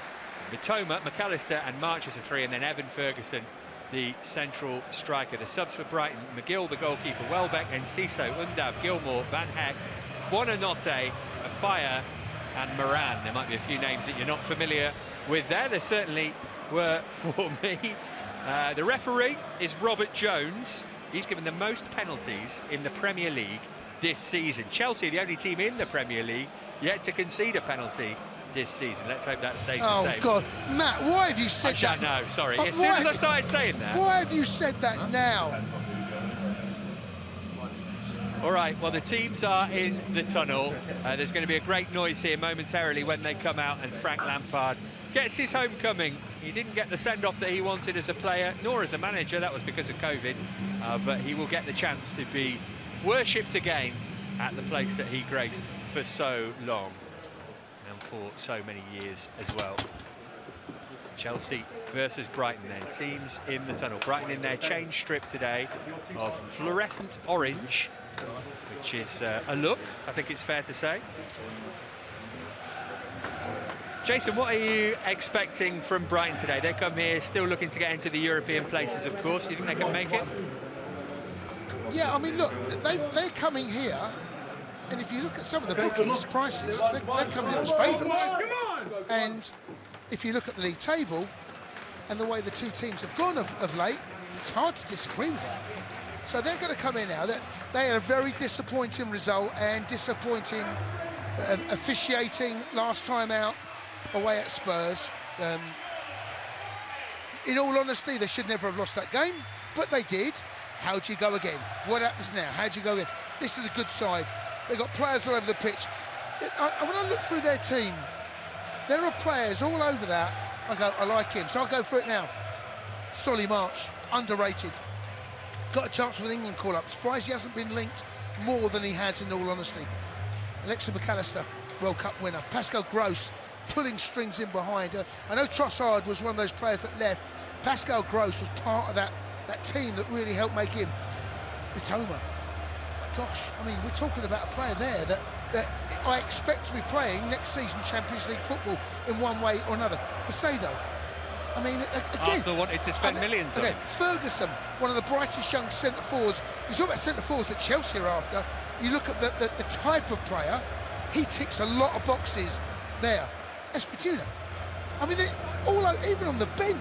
McAllister and March as a 3, and then Evan Ferguson, the central striker. The subs for Brighton: McGill the goalkeeper, Welbeck, Enciso, Undav, Gilmore, Van Heck, Buonanotte, Afire and Moran. There might be a few names that you're not familiar with there. There certainly were for me. The referee is Robert Jones. He's given the most penalties in the Premier League this season. Chelsea, the only team in the Premier League yet to concede a penalty this season. Let's hope that stays the same. Oh God, Matt, why have you said that? No, sorry. As soon as I started saying that. Why have you said that now? All right, well, the teams are in the tunnel. There's going to be a great noise here momentarily when they come out and Frank Lampard gets his homecoming. He didn't get the send-off that he wanted as a player, nor as a manager. That was because of COVID. But he will get the chance to be worshipped again at the place that he graced for so long and for so many years as well. Chelsea versus Brighton then. Teams in the tunnel. Brighton in their change strip today of fluorescent orange, which is a look, I think it's fair to say. Jason, what are you expecting from Brighton today? They come here still looking to get into the European places, of course. Do you think they can make it? Yeah, I mean, look, they're coming here, and if you look at some of the bookies' prices, they're coming here as favourites. And if you look at the league table and the way the two teams have gone of late, it's hard to disagree with that. So they're going to come in now. They had a very disappointing result and disappointing officiating last time out away at Spurs. In all honesty, they should never have lost that game, but they did. How do you go again? What happens now? How do you go again? This is a good side. They've got players all over the pitch. When I look through their team, there are players all over that. I like him, so I'll go for it now. Solly March, underrated. Got a chance with England call-up. Surprised he hasn't been linked more than he has, in all honesty. Alexis McAllister, World Cup winner. Pascal Gross, pulling strings in behind her. I know Trossard was one of those players that left. Pascal Gross was part of that team that really helped make him. Mitoma, gosh, I mean, we're talking about a player there that I expect to be playing next season Champions League football in one way or another. Casado, I mean, again, Arsenal wanted to spend millions on him. Ferguson, one of the brightest young centre forwards. You talk about centre forwards that Chelsea are after. You look at the type of player, he ticks a lot of boxes there. Esposito, I mean, even on the bench.